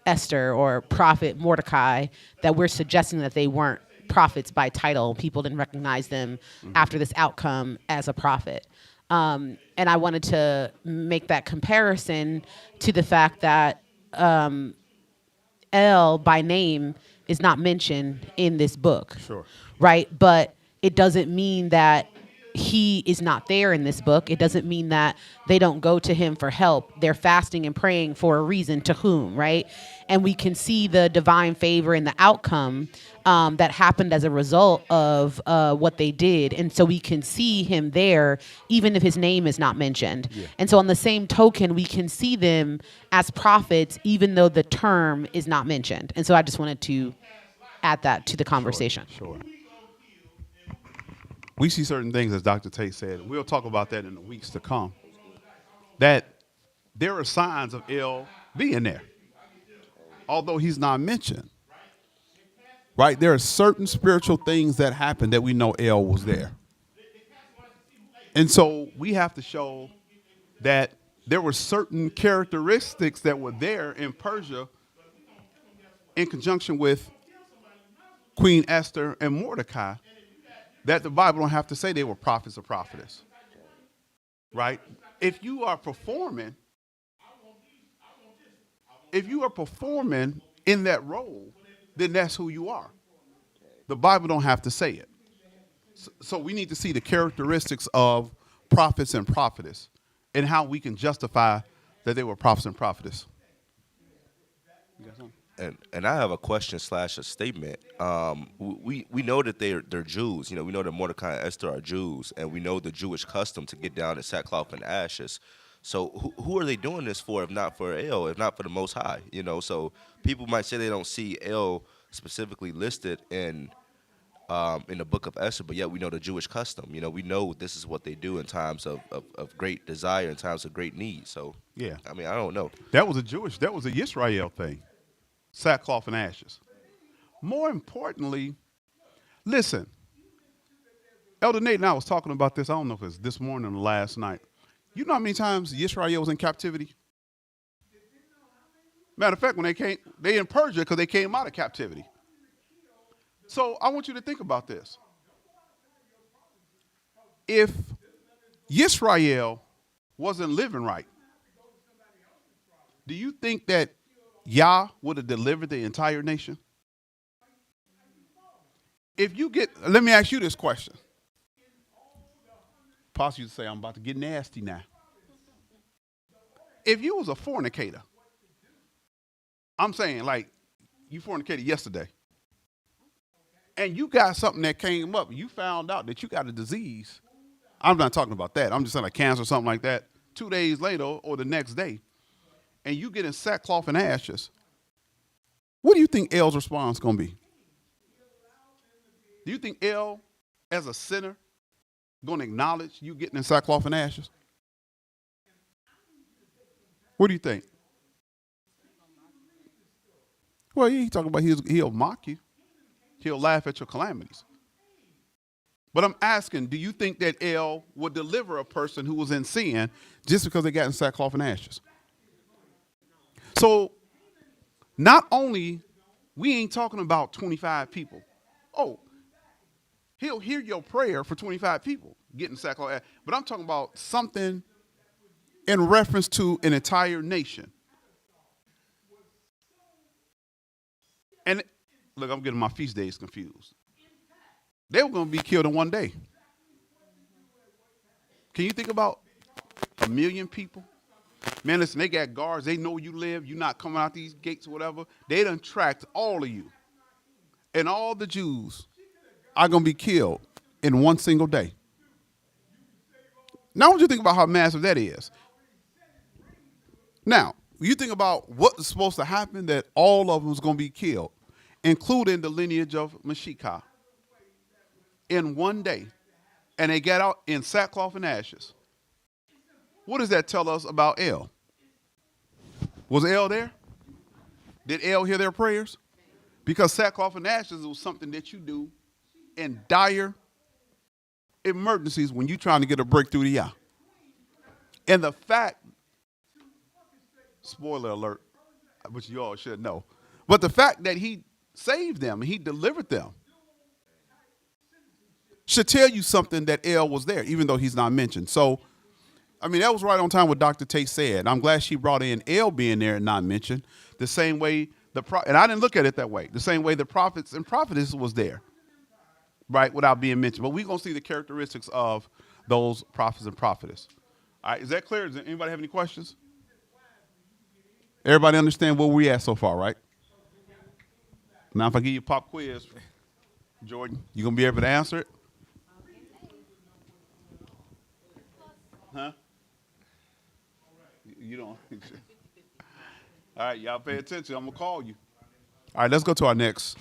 Speaker 2: Esther or prophet Mordecai, that we're suggesting that they weren't prophets by title. People didn't recognize them after this outcome as a prophet. And I wanted to make that comparison to the fact that El by name is not mentioned in this book.
Speaker 1: Sure.
Speaker 2: Right? But it doesn't mean that he is not there in this book. It doesn't mean that they don't go to him for help. They're fasting and praying for a reason. To whom, right? And we can see the divine favor and the outcome that happened as a result of what they did. And so we can see him there, even if his name is not mentioned. Yeah. And so on the same token, we can see them as prophets, even though the term is not mentioned. And so I just wanted to add that to the conversation.
Speaker 1: Sure. We see certain things, as Dr. Tate said, and we'll talk about that in the weeks to come, that there are signs of El being there, although he's not mentioned. Right? There are certain spiritual things that happen that we know El was there. And so we have to show that there were certain characteristics that were there in Persia in conjunction with Queen Esther and Mordecai, that the Bible don't have to say they were prophets or prophetess. Right? If you are performing in that role, then that's who you are. The Bible don't have to say it. So we need to see the characteristics of prophets and prophetess and how we can justify that they were prophets and prophetess. You got something?
Speaker 6: And I have a question / a statement. We know that they're Jews. We know that Mordecai and Esther are Jews, and we know the Jewish custom to get down in sackcloth and ashes. So who are they doing this for, if not for El, if not for the Most High? So people might say they don't see El specifically listed in the book of Esther, but yet we know the Jewish custom. We know this is what they do in times of great desire, in times of great need. So
Speaker 1: yeah,
Speaker 6: I don't know.
Speaker 1: That was a Yisrael thing. Sackcloth and ashes. More importantly, listen, Elder Nate and I was talking about this, I don't know if it's this morning or last night. You know how many times Yisrael was in captivity? Matter of fact, when they in Persia because they came out of captivity. So I want you to think about this. If Yisrael wasn't living right, do you think that Yah would have delivered the entire nation? Let me ask you this question. Pastor used to say, I'm about to get nasty now. If you was a fornicator I'm saying, like, you fornicated yesterday, and you got something that came up. You found out that you got a disease. I'm not talking about that. I'm just saying like cancer or something like that. 2 days later or the next day, and you get in sackcloth and ashes. What do you think L's response going to be? Do you think L, as a sinner, going to acknowledge you getting in sackcloth and ashes? What do you think? Well, yeah, he talking about he'll mock you. He'll laugh at your calamities. But I'm asking, do you think that L would deliver a person who was in sin just because they got in sackcloth and ashes? So not only, we ain't talking about 25 people. Oh, he'll hear your prayer for 25 people getting sackcloth. But I'm talking about something in reference to an entire nation. And look, I'm getting my feast days confused. They were going to be killed in one day. Can you think about 1 million people? Man, listen, they got guards. They know you live. You're not coming out these gates or whatever. They done tracked all of you. And all the Jews are going to be killed in one single day. Now, I want you to think about how massive that is. Now, you think about what's supposed to happen, that all of them is going to be killed, including the lineage of Mashiach, in one day. And they get out in sackcloth and ashes. What does that tell us about El? Was El there? Did El hear their prayers? Because sackcloth and ashes was something that you do in dire emergencies when you're trying to get a breakthrough to Yah. And the fact, spoiler alert, which you all should know, but the fact that he saved them and he delivered them should tell you something that El was there, even though he's not mentioned. So, I mean, that was right on time what Dr. Tate said. I'm glad she brought in El being there and not mentioned. The same way and I didn't look at it that way. The same way the prophets and prophetess was there, right, without being mentioned. But we're going to see the characteristics of those prophets and prophetess. All right, is that clear? Does anybody have any questions? Everybody understand where we at so far, right? Now, if I give you a pop quiz, Jordan, you going to be able to answer it? Huh? You don't. All right, y'all pay attention. I'm going to call you. All right, let's go to our next.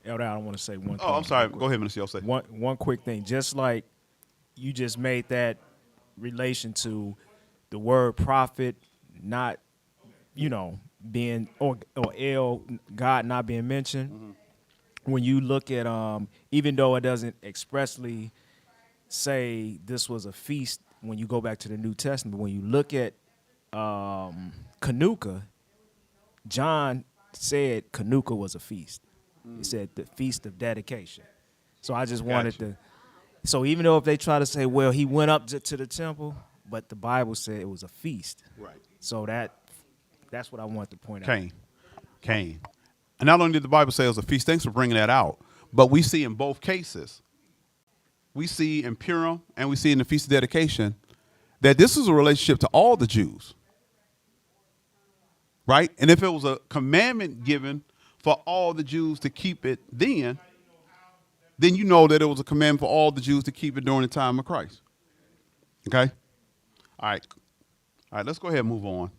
Speaker 4: Elder, I want to say one thing.
Speaker 1: Oh, I'm sorry. Go ahead, Minister Yosef.
Speaker 4: One quick thing. Just like you just made that relation to the word prophet not, being, or El, God not being mentioned. Mm-hmm. When you look at, even though it doesn't expressly say this was a feast, when you go back to the New Testament, when you look at Chanukah, John said Chanukah was a feast. He said the feast of dedication. So I just wanted to. So even though if they try to say, well, he went up to the temple, but the Bible said it was a feast.
Speaker 1: Right.
Speaker 4: So that's what I want to point out.
Speaker 1: Cain. And not only did the Bible say it was a feast, thanks for bringing that out, but we see in both cases, we see in Purim and we see in the Feast of Dedication, that this is a relationship to all the Jews. Right? And if it was a commandment given for all the Jews to keep it then you know that it was a commandment for all the Jews to keep it during the time of Christ. Okay? All right, let's go ahead and move on.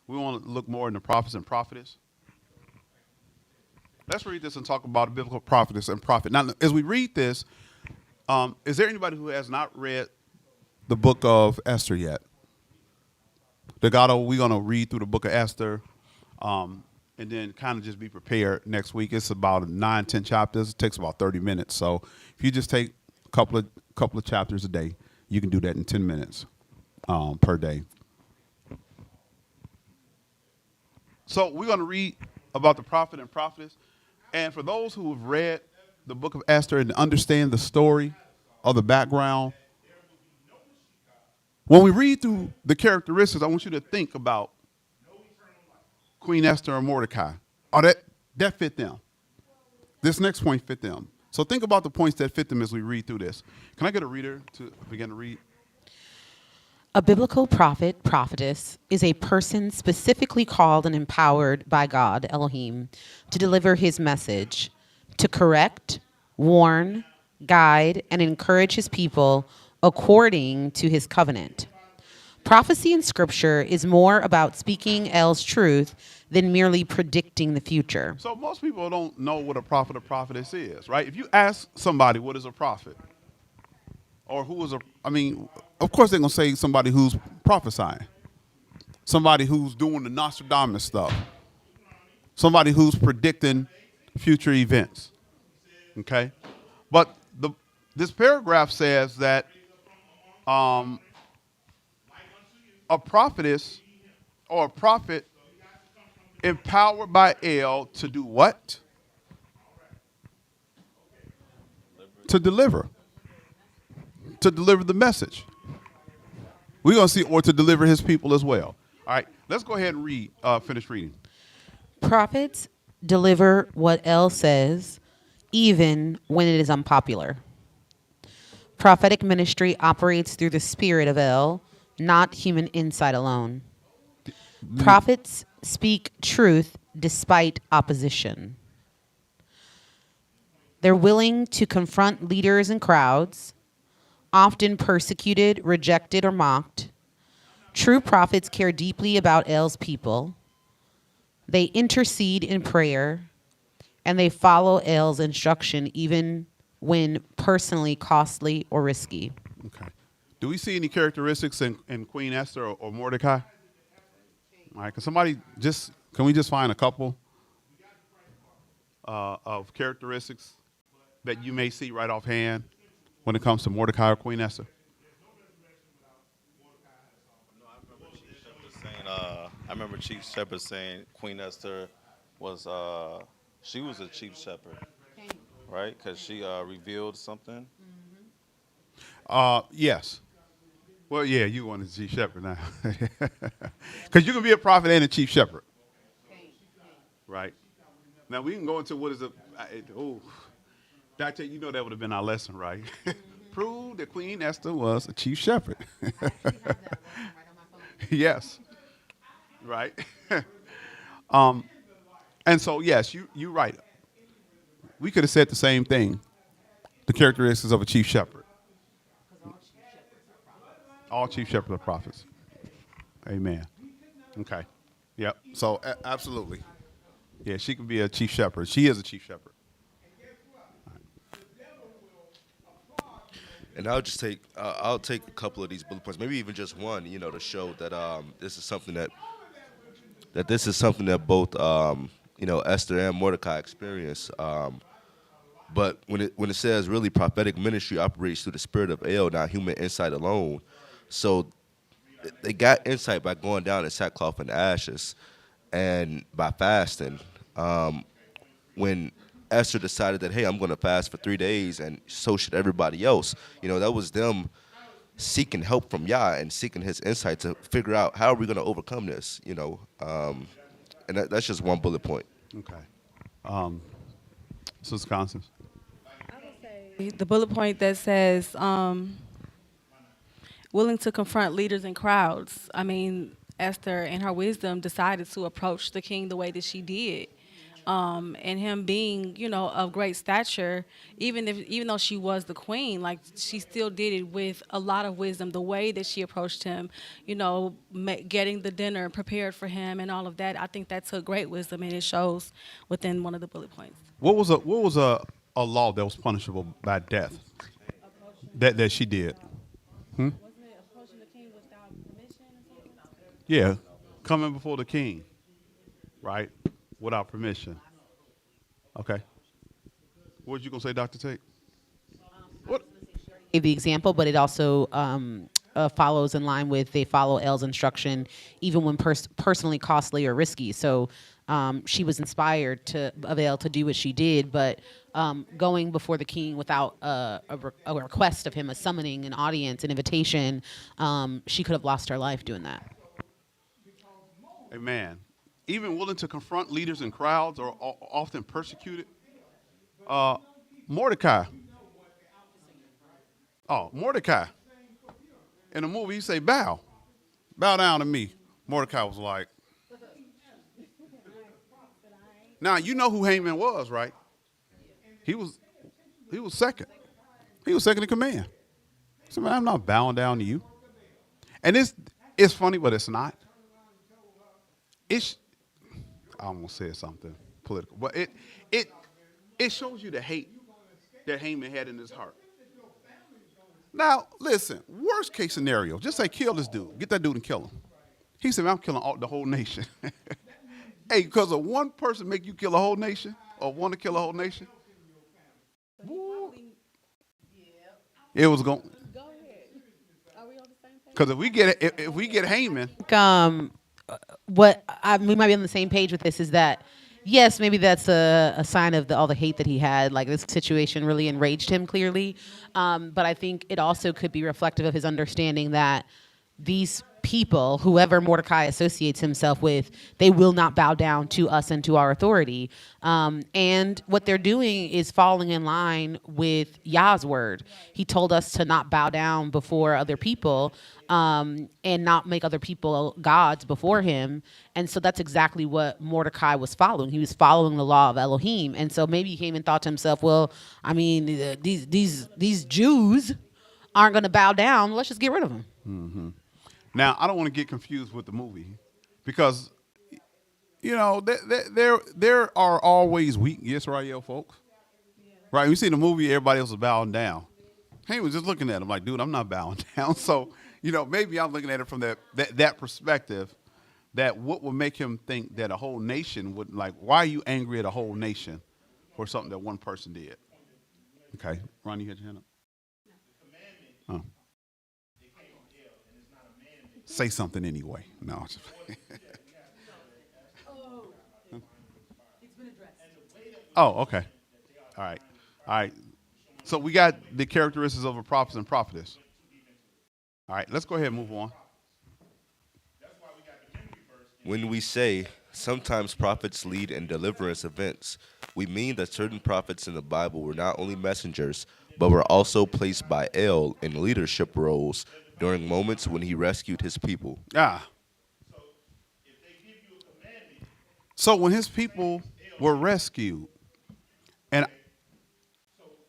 Speaker 1: We want to look more into prophets and prophetess. Let's read this and talk about a biblical prophetess and prophet. Now, as we read this, is there anybody who has not read the book of Esther yet? We're going to read through the book of Esther and then kind of just be prepared next week. It's about 9-10 chapters. It takes about 30 minutes. So if you just take a couple of chapters a day, you can do that in 10 minutes per day. So we're going to read about the prophet and prophetess. And for those who have read the book of Esther and understand the story of the background, when we read through the characteristics, I want you to think about Queen Esther and Mordecai. Oh, that fit them. This next point fit them. So think about the points that fit them as we read through this. Can I get a reader to begin to read?
Speaker 2: A biblical prophet, prophetess, is a person specifically called and empowered by God, Elohim, to deliver his message, to correct, warn, guide, and encourage his people according to his covenant. Prophecy in scripture is more about speaking El's truth than merely predicting the future.
Speaker 1: So most people don't know what a prophet or prophetess is, right? If you ask somebody what is a prophet or who is of course they're going to say somebody who's prophesying, somebody who's doing the Nostradamus stuff, somebody who's predicting future events, okay? But this paragraph says that a prophetess or a prophet empowered by El to do what? To deliver. To deliver the message. We're going to see, or to deliver his people as well. All right, let's go ahead and finish reading.
Speaker 2: Prophets deliver what El says, even when it is unpopular. Prophetic ministry operates through the spirit of El, not human insight alone. Prophets speak truth despite opposition. They're willing to confront leaders and crowds, often persecuted, rejected, or mocked. True prophets care deeply about El's people. They intercede in prayer, and they follow El's instruction even when personally costly or risky.
Speaker 1: Okay. Do we see any characteristics in Queen Esther or Mordecai? All right, can we just find a couple of characteristics that you may see right offhand when it comes to Mordecai or Queen Esther?
Speaker 7: I remember Chief Shepherd saying Queen Esther was she was a chief shepherd, right? Because she revealed something.
Speaker 1: Yes. Well, yeah, you want a chief shepherd now. Because you can be a prophet and a chief shepherd. Right. Now, we can go into what is Doctor, you know that would have been our lesson, right? Prove that Queen Esther was a chief shepherd. Yes. Right. And so, yes, you're right. We could have said the same thing. The characteristics of a chief shepherd. All chief shepherds are prophets. Amen. Okay. Yep. So absolutely. Yeah, she can be a chief shepherd. She is a chief shepherd.
Speaker 6: And I'll take a couple of these bullet points, maybe even just one, to show that this is something that both Esther and Mordecai experienced. But when it says really prophetic ministry operates through the spirit of El, not human insight alone. So they got insight by going down in sackcloth and ashes, and by fasting. When Esther decided that, hey, I'm going to fast for 3 days, and so should everybody else. That was them seeking help from Yah and seeking his insight to figure out how are we going to overcome this. And that's just one bullet point.
Speaker 1: Okay. Sister Constance.
Speaker 5: The bullet point that says willing to confront leaders and crowds. I mean, Esther, in her wisdom, decided to approach the king the way that she did. And him being, of great stature, even though she was the queen, like she still did it with a lot of wisdom. The way that she approached him, getting the dinner prepared for him and all of that, I think that took great wisdom, and it shows within one of the bullet points.
Speaker 1: What was a law that was punishable by death that she did?
Speaker 5: Wasn't it approaching the king without permission or something?
Speaker 1: Yeah, coming before the king, right, without permission. Okay. What was you gonna say, Dr. Tate? What?
Speaker 2: Gave the example, but it also follows in line with they follow El's instruction, even when personally costly or risky. So she was inspired of El to do what she did, but going before the king without a request of him, a summoning, an audience, an invitation, she could have lost her life doing that.
Speaker 1: Amen. Even willing to confront leaders and crowds or often persecuted. Mordecai. Oh, Mordecai. In the movie, he say, bow down to me. Mordecai was like, now you know who Haman was, right? He was second. He was second in command. He said, man, I'm not bowing down to you. And it's funny, but it's not. It's I almost said something political, but it shows you the hate that Haman had in his heart. Now, listen, worst case scenario, just say kill this dude. Get that dude and kill him. He said, man, I'm killing the whole nation. Hey, because of one person make you kill a whole nation or want to kill a whole nation? It was going. Because if we get Haman,
Speaker 2: We might be on the same page with this is that yes, maybe that's a sign of all the hate that he had. Like this situation really enraged him clearly, but I think it also could be reflective of his understanding that these people, whoever Mordecai associates himself with, they will not bow down to us and to our authority. And what they're doing is falling in line with Yah's word. He told us to not bow down before other people and not make other people gods before him. And so that's exactly what Mordecai was following. He was following the law of Elohim. And so maybe he came and thought to himself, well, I mean, these Jews aren't going to bow down. Let's just get rid of them.
Speaker 1: Mm-hmm. Now, I don't want to get confused with the movie because, you know, there are always weak Yisrael folks. Right? We see the movie, everybody else is bowing down. He was just looking at him like, dude, I'm not bowing down. So, you know, maybe I'm looking at it from that perspective, that what would make him think that a whole nation would, like, why are you angry at a whole nation for something that one person did? Okay. Ron, you had your hand up? Oh. Say something anyway. No. Oh, okay. All right. All right. So we got the characteristics of a prophet and prophetess. All right. Let's go ahead and move on.
Speaker 6: When we say sometimes prophets lead in deliverance events, we mean that certain prophets in the Bible were not only messengers, but were also placed by El in leadership roles during moments when he rescued his people.
Speaker 1: So when his people were rescued, and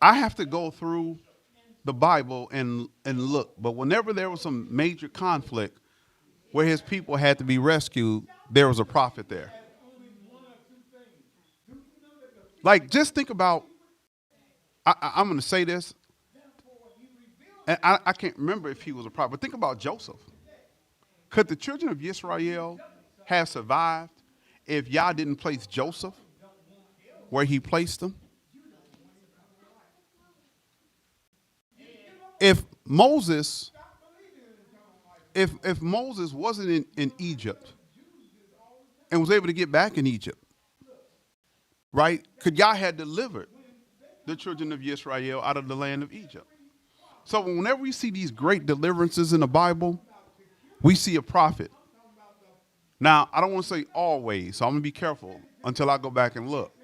Speaker 1: I have to go through the Bible and look, but whenever there was some major conflict where his people had to be rescued, there was a prophet there. Like, just think about, I'm going to say this, and I can't remember if he was a prophet, but think about Joseph. Could the children of Israel have survived if Yah didn't place Joseph where he placed them? If Moses wasn't in Egypt and was able to get back in Egypt, right? Could Yah had delivered the children of Israel out of the land of Egypt? So whenever we see these great deliverances in the Bible, we see a prophet. Now, I don't want to say always, so I'm going to be careful until I go back and look.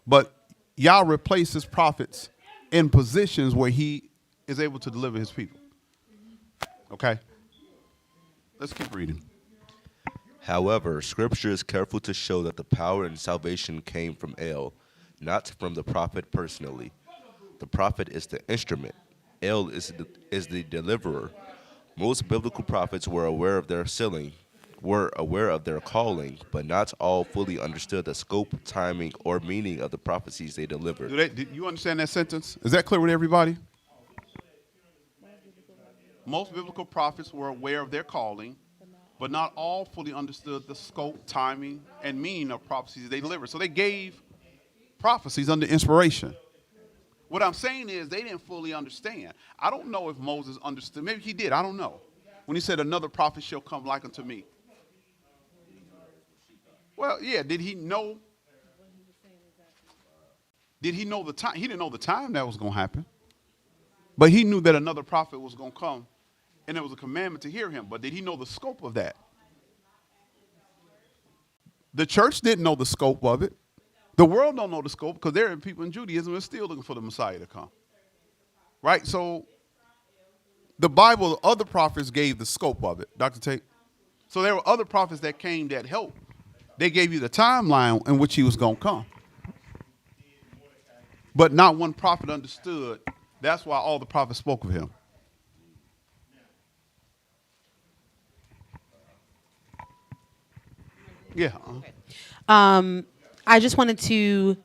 Speaker 1: But Yah replaces prophets in positions where he is able to deliver his people. Okay? Let's keep reading.
Speaker 6: However, Scripture is careful to show that the power and salvation came from El, not from the prophet personally. The prophet is the instrument. El is the deliverer. Most biblical prophets were aware of their calling, but not all fully understood the scope, timing, or meaning of the prophecies they delivered.
Speaker 1: Do you understand that sentence? Is that clear with everybody? Most biblical prophets were aware of their calling, but not all fully understood the scope, timing, and meaning of prophecies they delivered. So they gave prophecies under inspiration. What I'm saying is they didn't fully understand. I don't know if Moses understood. Maybe he did. I don't know. When he said, another prophet shall come like unto me. Well, yeah, did he know? Did he know the time? He didn't know the time that was going to happen. But he knew that another prophet was going to come, and it was a commandment to hear him. But did he know the scope of that? The church didn't know the scope of it. The world don't know the scope because there are people in Judaism that are still looking for the Messiah to come. Right? So The Bible, other prophets gave the scope of it, Dr. Tate. So there were other prophets that came that helped. They gave you the timeline in which he was going to come. But not one prophet understood. That's why all the prophets spoke of him. Yeah.
Speaker 2: I just wanted to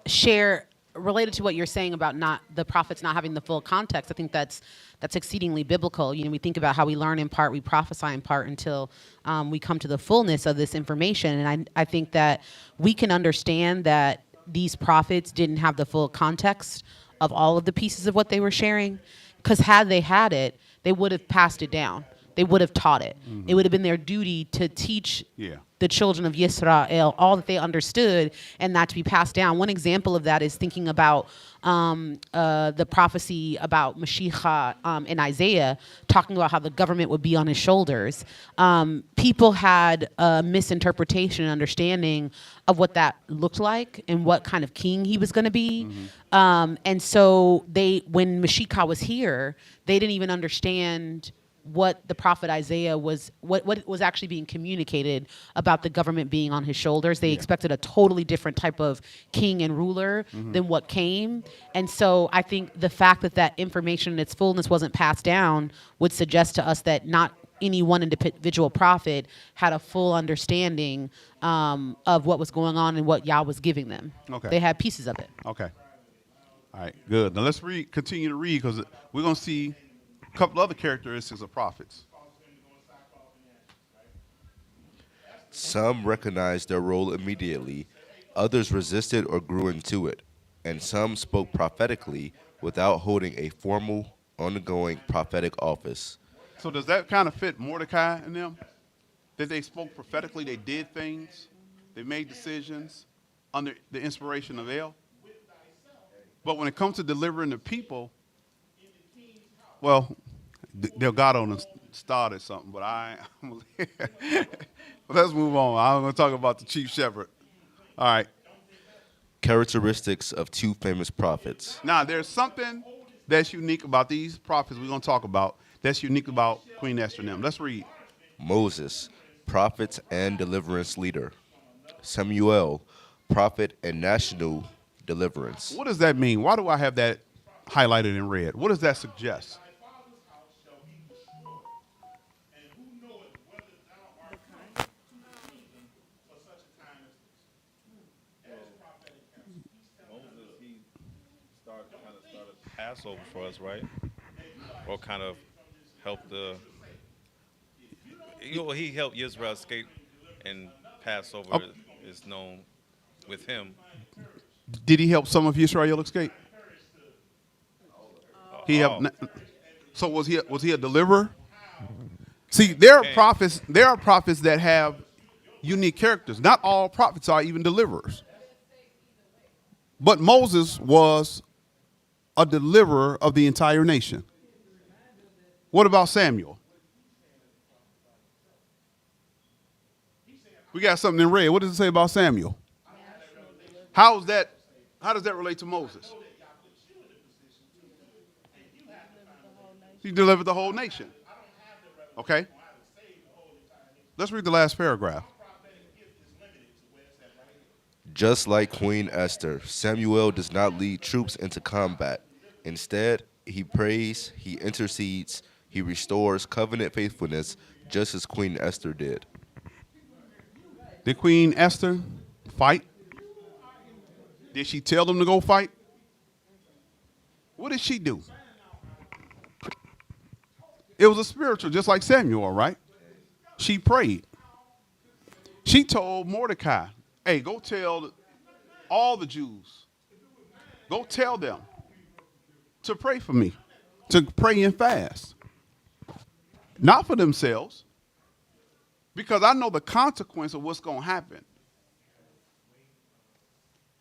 Speaker 2: share related to what you're saying about not the prophets not having the full context. I think that's exceedingly biblical. You know, we think about how we learn in part, we prophesy in part until we come to the fullness of this information. And I think that we can understand that these prophets didn't have the full context of all of the pieces of what they were sharing, because had they had it, they would have passed it down. They would have taught it. It would have been their duty to teach the children of Yisrael all that they understood and that to be passed down. One example of that is thinking about the prophecy about Mashiach in Isaiah, talking about how the government would be on his shoulders. People had a misinterpretation and understanding of what that looked like and what kind of king he was going to be. And so when Mashiach was here, they didn't even understand what the prophet Isaiah was, what was actually being communicated about the government being on his shoulders. They expected a totally different type of king and ruler than what came. And so I think the fact that information in its fullness wasn't passed down would suggest to us that not any one individual prophet had a full understanding of what was going on and what Yah was giving them.
Speaker 1: Okay.
Speaker 2: They had pieces of it.
Speaker 1: Okay. All right, good. Now let's continue to read, because we're going to see a couple other characteristics of prophets.
Speaker 6: Some recognized their role immediately, others resisted or grew into it, and some spoke prophetically without holding a formal, ongoing prophetic office.
Speaker 1: So does that kind of fit Mordecai and them? That they spoke prophetically, they did things, they made decisions under the inspiration of El? But when it comes to delivering the people, well, Delgado started something, but let's move on. I'm going to talk about the chief shepherd. All right.
Speaker 6: Characteristics of two famous prophets.
Speaker 1: Now, there's something that's unique about these prophets we're going to talk about that's unique about Queen Esther and them. Let's read.
Speaker 6: Moses, prophet and deliverance leader. Samuel, prophet and national deliverance.
Speaker 1: What does that mean? Why do I have that highlighted in red? What does that suggest?
Speaker 7: Passover for us, right? Or kind of help he helped Israel escape, and Passover is known with him.
Speaker 1: Did he help some of Israel escape? He helped. So was he a deliverer? See, there are prophets that have unique characters. Not all prophets are even deliverers. But Moses was a deliverer of the entire nation. What about Samuel? We got something in red. What does it say about Samuel? How does that relate to Moses? He delivered the whole nation. Okay. Let's read the last paragraph.
Speaker 6: Just like Queen Esther, Samuel does not lead troops into combat. Instead, he prays, he intercedes, he restores covenant faithfulness, just as Queen Esther did.
Speaker 1: Did Queen Esther fight? Did she tell them to go fight? What did she do? It was a spiritual, just like Samuel, right? She prayed. She told Mordecai, hey, go tell all the Jews, go tell them to pray for me, to pray and fast. Not for themselves, because I know the consequence of what's going to happen.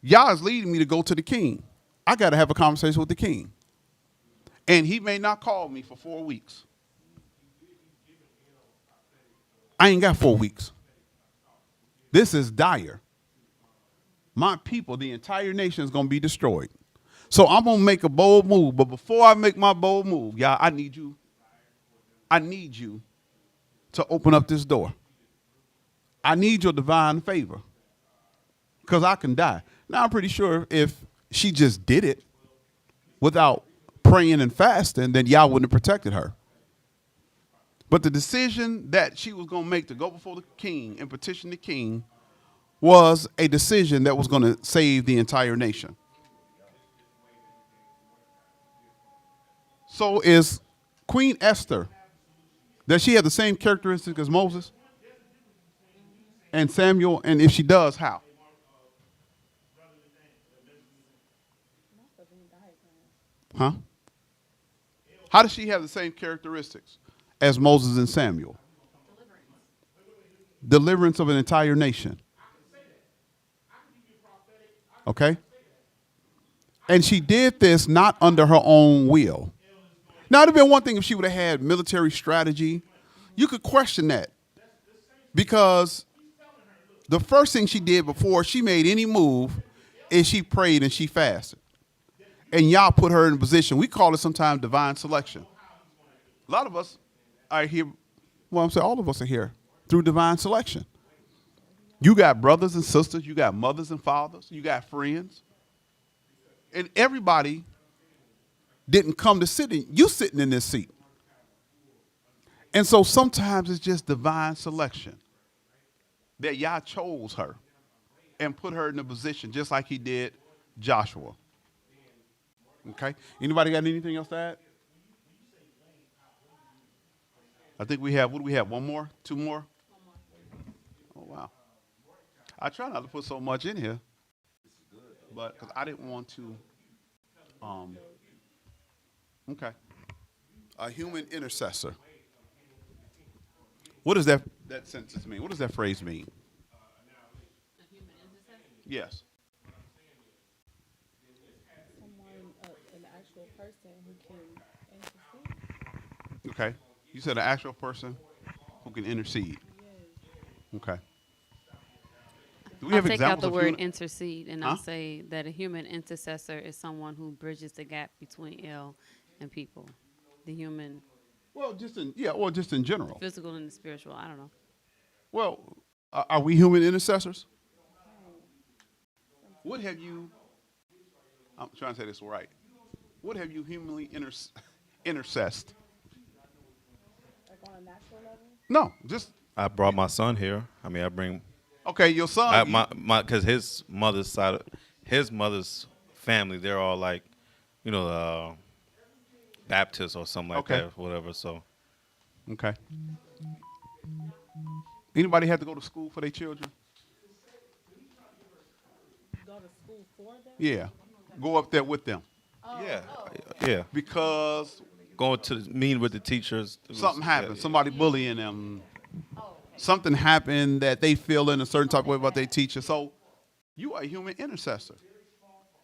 Speaker 1: Yah is leading me to go to the king. I got to have a conversation with the king. And he may not call me for 4 weeks. I ain't got 4 weeks. This is dire. My people, the entire nation is going to be destroyed. So I'm going to make a bold move. But before I make my bold move, Yah, I need you I need you to open up this door. I need your divine favor because I can die. Now, I'm pretty sure if she just did it without praying and fasting, then Yah wouldn't have protected her. But the decision that she was going to make to go before the king and petition the king was a decision that was going to save the entire nation. So is Queen Esther, does she have the same characteristics as Moses and Samuel? And if she does, how? Huh? How does she have the same characteristics as Moses and Samuel? Deliverance of an entire nation. Okay? And she did this not under her own will. Now, it would have been one thing if she would have had military strategy. You could question that. Because the first thing she did before she made any move is she prayed and she fasted. And Yah put her in a position, we call it sometimes divine selection. A lot of us are here, well, I'm saying all of us are here through divine selection. You got brothers and sisters, you got mothers and fathers, you got friends. And everybody didn't come to sit in, you sitting in this seat. And so sometimes it's just divine selection that Yah chose her and put her in a position just like he did Joshua. Okay. Anybody got anything else to add? I think we have, what do we have? One more? Two more? Oh, wow. I try not to put so much in here, but because I didn't want to. Okay. A human intercessor. What does that sentence mean? What does that phrase mean?
Speaker 2: A human intercessor?
Speaker 1: Yes.
Speaker 5: Someone, an actual person who can intercede.
Speaker 1: Okay. You said an actual person who can intercede. Okay. Do we
Speaker 3: I'll
Speaker 1: have
Speaker 3: take out
Speaker 1: examples
Speaker 3: the
Speaker 1: of
Speaker 3: word
Speaker 1: human?
Speaker 3: intercede, and
Speaker 1: Huh?
Speaker 3: I'll say that a human intercessor is someone who bridges the gap between El and people. The human,
Speaker 1: Well, just in general.
Speaker 3: physical and the spiritual. I don't know.
Speaker 1: Well, are we human intercessors? What have you? I'm trying to say this right. What have you humanly intercessed?
Speaker 5: Like on a natural level?
Speaker 1: No, just
Speaker 7: I brought my son here. I mean, I bring
Speaker 1: okay. Your son.
Speaker 7: because his mother's side, his mother's family, they're all like, Baptist or something like
Speaker 1: Okay.
Speaker 7: that, whatever. So
Speaker 1: Okay. Anybody had to go to school for their children?
Speaker 5: Go to school for them?
Speaker 1: Yeah. Go up there with them
Speaker 7: yeah,
Speaker 1: because
Speaker 7: going to meet with the teachers.
Speaker 1: something happened.
Speaker 7: Yeah.
Speaker 1: Somebody bullying them. Something happened that they feel in a certain type of way about their teacher. So you are a human intercessor.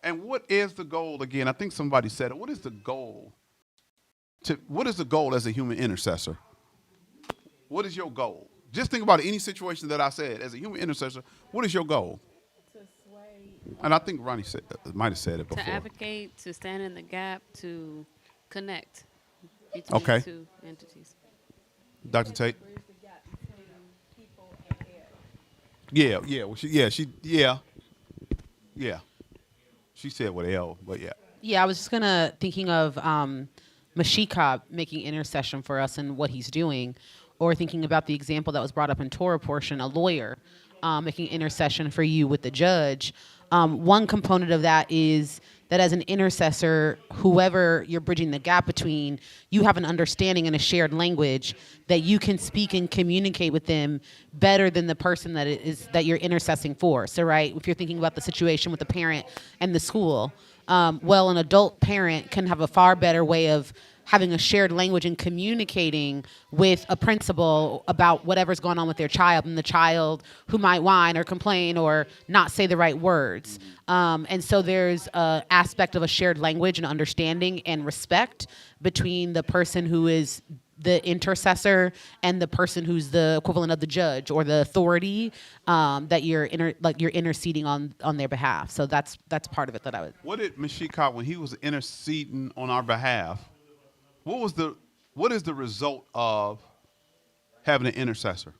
Speaker 1: And what is the goal again? I think somebody said it. What is the goal? What is the goal as a human intercessor? What is your goal? Just think about any situation that I said. As a human intercessor, what is your goal?
Speaker 5: To sway.
Speaker 1: And I think Ronnie might have said it
Speaker 3: To
Speaker 1: before.
Speaker 3: advocate, to stand in the gap, to connect between
Speaker 1: Okay.
Speaker 3: two entities.
Speaker 1: Dr. Tate?
Speaker 5: Bridge the gap between people and air.
Speaker 1: Yeah. Well, yeah. She said with L, but yeah.
Speaker 2: Yeah, I was just thinking of Mashika making intercession for us and what he's doing, or thinking about the example that was brought up in Torah portion, a lawyer making intercession for you with the judge. One component of that is that as an intercessor, whoever you're bridging the gap between, you have an understanding and a shared language that you can speak and communicate with them better than the person that you're intercessing for. So, right, if you're thinking about the situation with the parent and the school, well, an adult parent can have a far better way of having a shared language and communicating with a principal about whatever's going on with their child and the child who might whine or complain or not say the right words. And so there's an aspect of a shared language and understanding and respect between the person who is the intercessor and the person who's the equivalent of the judge or the authority that you're interceding on their behalf. So that's part of it that I would.
Speaker 1: What did Mashika, when he was interceding on our behalf, what was the What is the result of having an intercessor?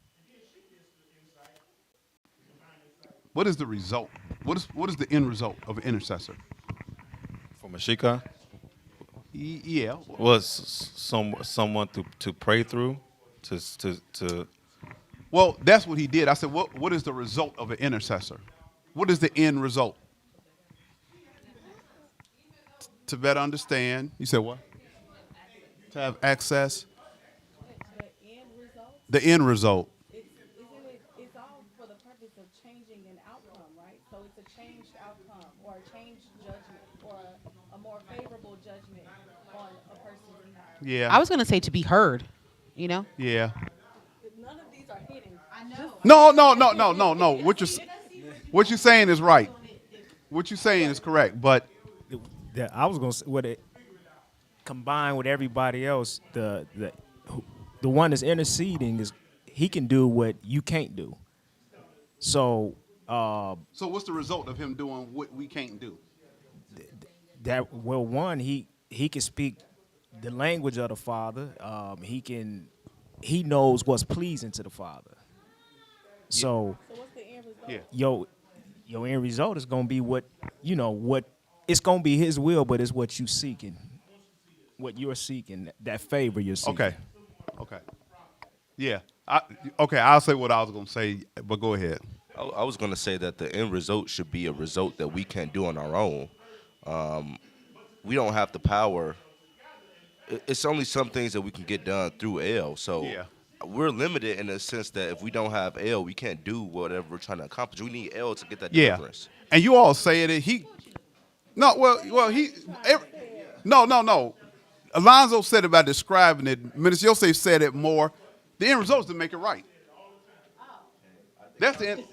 Speaker 1: What is the result? What is the end result of an intercessor?
Speaker 7: For Mashika,
Speaker 1: Yeah.
Speaker 7: was someone to pray through, to
Speaker 1: Well, that's what he did. I said, what is the result of an intercessor? What is the end result? To better understand. You said what? To have access. The end result.
Speaker 5: It's all for the purpose of changing an outcome, right? So it's a changed outcome or a changed judgment or a more favorable judgment on a person's behalf.
Speaker 1: Yeah.
Speaker 2: I was gonna say to be heard, you know.
Speaker 1: Yeah.
Speaker 5: None of these are hidden.
Speaker 1: No. What you're saying is right. What you're saying is correct. But
Speaker 4: I was gonna say what it combined with everybody else. The one that's interceding is he can do what you can't do. So
Speaker 1: so what's the result of him doing what we can't do?
Speaker 4: one he can speak the language of the Father. He knows what's pleasing to the Father. So
Speaker 1: Yeah.
Speaker 4: your end result is gonna be what it's gonna be His will, but it's what you seeking, what you're seeking, that favor you're seeking.
Speaker 1: Okay. Yeah. I'll say what I was gonna say, but go ahead.
Speaker 6: I was going to say that the end result should be a result that we can't do on our own. We don't have the power. It's only some things that we can get done through L. So
Speaker 1: Yeah.
Speaker 6: we're limited in the sense that if we don't have L, we can't do whatever we're trying to accomplish. We need L to get that
Speaker 1: Yeah.
Speaker 6: deliverance.
Speaker 1: And you all say it. No. Alonzo said it by describing it. Minister Yosef said it more. The end result is to make it right. That's the end.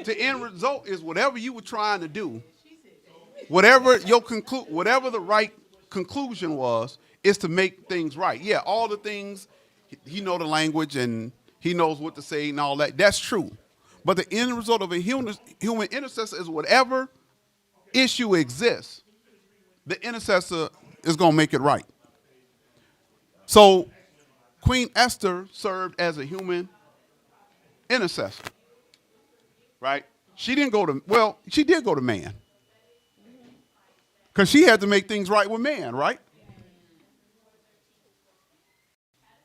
Speaker 1: The end result is whatever you were trying to do, whatever the right conclusion was, is to make things right. Yeah, all the things, he know the language and he knows what to say and all that. That's true. But the end result of a human intercessor is whatever issue exists, the intercessor is going to make it right. So Queen Esther served as a human intercessor, right? She did go to man. Because she had to make things right with man, right?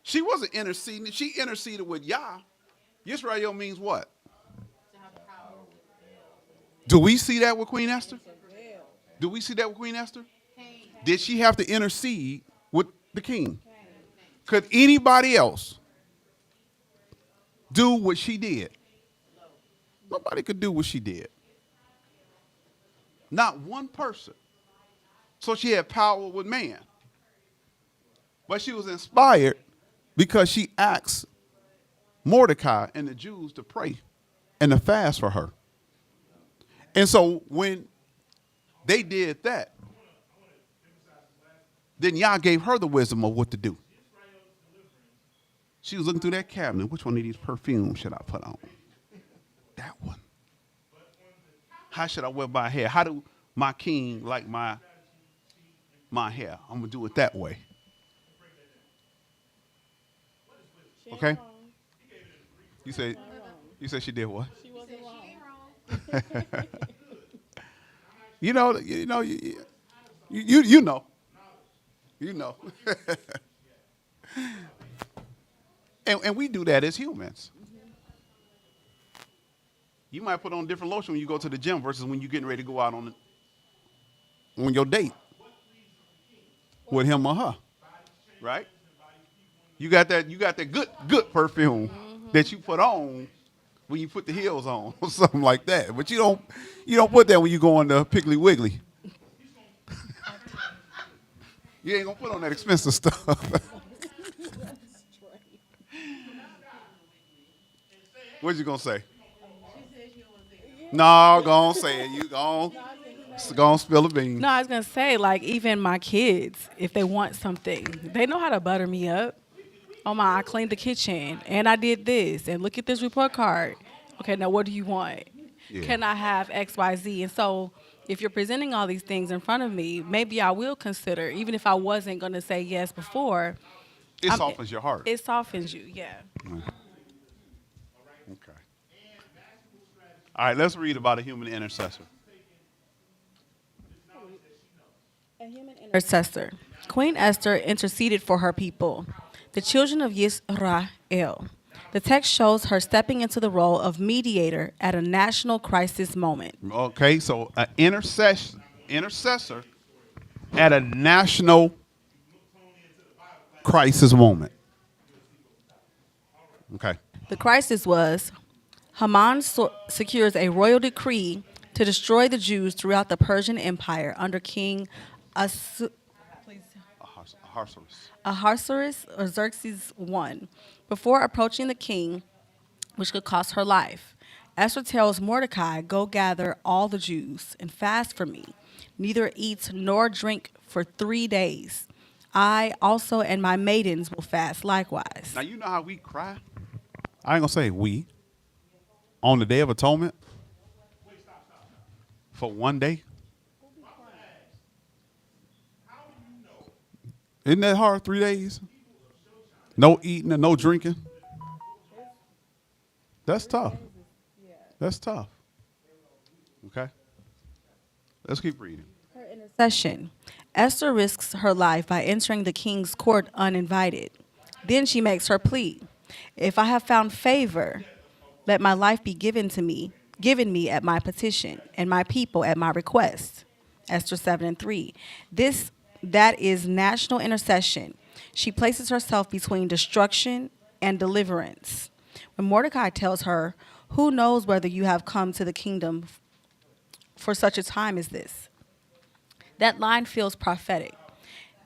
Speaker 1: She wasn't interceding. She interceded with Yah. Yisrael means what? Do we see that with Queen Esther? Do we see that with Queen Esther? Did she have to intercede with the king? Could anybody else do what she did? Nobody could do what she did. Not one person. So she had power with man. But she was inspired because she asked Mordecai and the Jews to pray and to fast for her. And so when they did that, then Yah gave her the wisdom of what to do. She was looking through that cabinet. Which one of these perfumes should I put on? That one. How should I wear my hair? How do my king like my hair? I'm going to do it that way. Okay? You said she did what?
Speaker 5: She wasn't wrong.
Speaker 1: You know. And we do that as humans. You might put on different lotion when you go to the gym versus when you're getting ready to go out on your date with him or her, right? You got that good perfume that you put on when you put the heels on or something like that. But you don't put that when you go on the Piggly Wiggly. You ain't gonna put on that expensive stuff. What you gonna say? No, go on say it. You go on spill the beans.
Speaker 5: No, I was gonna say, like, even my kids, if they want something, they know how to butter me up. Oh my, I cleaned the kitchen and I did this and look at this report card. Okay, now what do you want?
Speaker 1: Yeah.
Speaker 5: Can I have X, Y, Z? And so if you're presenting all these things in front of me, maybe I will consider, even if I wasn't gonna say yes before,
Speaker 1: It softens your heart.
Speaker 5: It softens you, yeah.
Speaker 1: Okay. All right, let's read about a human intercessor.
Speaker 5: Intercessor. Queen Esther interceded for her people, the children of Yisrael. The text shows her stepping into the role of mediator at a national crisis moment.
Speaker 1: Okay, so an intercessor at a national crisis moment. Okay.
Speaker 5: The crisis was Haman secures a royal decree to destroy the Jews throughout the Persian Empire under King
Speaker 1: Ahasuerus.
Speaker 5: Ahasuerus or Xerxes I. Before approaching the king, which could cost her life, Esther tells Mordecai, "Go gather all the Jews and fast for me. Neither eat nor drink for 3 days. I also and my maidens will fast likewise."
Speaker 1: Now, you know how we cry? I ain't going to say we. On the Day of Atonement for 1 day. Isn't that hard, 3 days? No eating and no drinking. That's tough. That's tough. Okay. Let's keep reading.
Speaker 5: Session. Esther risks her life by entering the king's court uninvited. Then she makes her plea. "If I have found favor, let my life be given me at my petition, and my people at my request." Esther 7:3. That is national intercession. She places herself between destruction and deliverance. When Mordecai tells her, "Who knows whether you have come to the kingdom for such a time as this?" That line feels prophetic.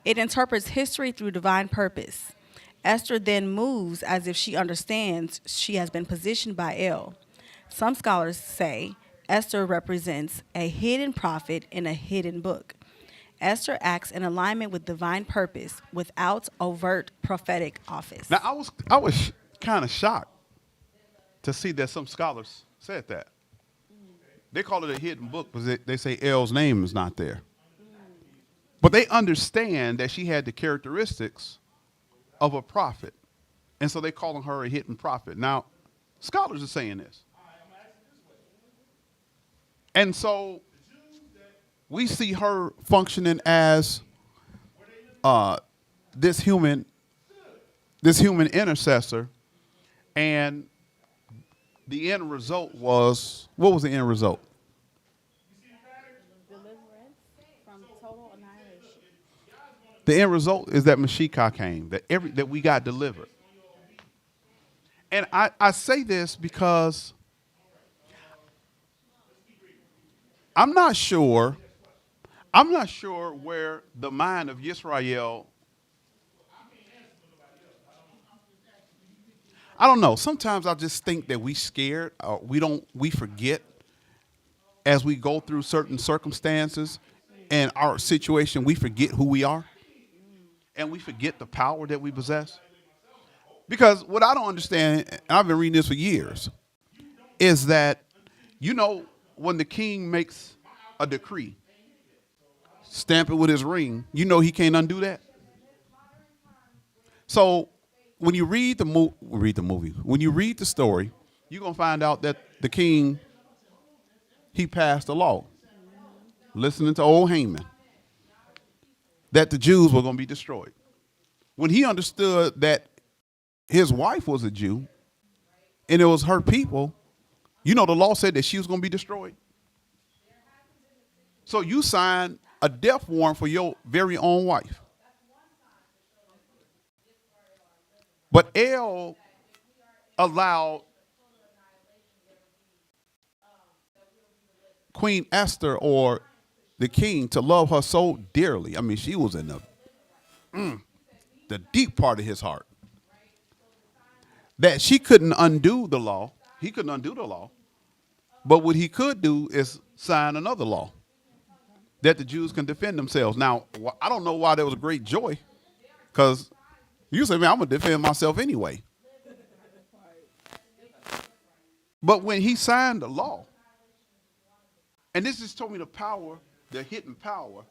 Speaker 5: It interprets history through divine purpose. Esther then moves as if she understands she has been positioned by El. Some scholars say Esther represents a hidden prophet in a hidden book. Esther acts in alignment with divine purpose without overt prophetic office.
Speaker 1: Now, I was kind of shocked to see that some scholars said that. They call it a hidden book because they say El's name is not there. But they understand that she had the characteristics of a prophet. And so they're calling her a hidden prophet. Now, scholars are saying this. And so we see her functioning as this human intercessor, and the end result was, what was the end result?
Speaker 5: Deliverance from total annihilation.
Speaker 1: The end result is that Mashiach came, that we got delivered. And I say this because I'm not sure where the mind of Yisrael, I don't know. Sometimes I just think that we scared. We forget as we go through certain circumstances and our situation, we forget who we are. And we forget the power that we possess. Because what I don't understand, and I've been reading this for years, is that, when the king makes a decree, stamp it with his ring, he can't undo that. So when you read the movie, when you read the story, you're going to find out that the king, he passed a law, listening to old Haman, that the Jews were going to be destroyed. When he understood that his wife was a Jew and it was her people, the law said that she was going to be destroyed. So you signed a death warrant for your very own wife. But El allowed Queen Esther or the king to love her so dearly. I mean, she was in the deep part of his heart, that she couldn't undo the law. He couldn't undo the law. But what he could do is sign another law that the Jews can defend themselves. Now, I don't know why there was a great joy, because you say, man, I'm going to defend myself anyway. But when he signed the law, and this just told me the power, the hidden power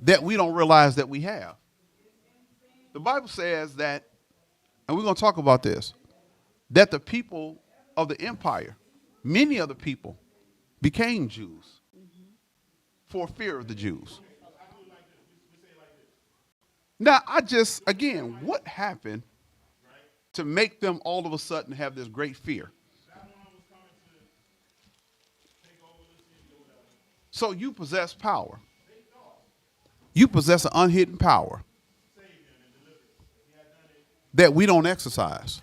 Speaker 1: that we don't realize that we have. The Bible says that, and we're going to talk about this, that the people of the empire, many of the people, became Jews for fear of the Jews. Now, again, what happened to make them all of a sudden have this great fear? So you possess power. You possess an unhidden power that we don't exercise.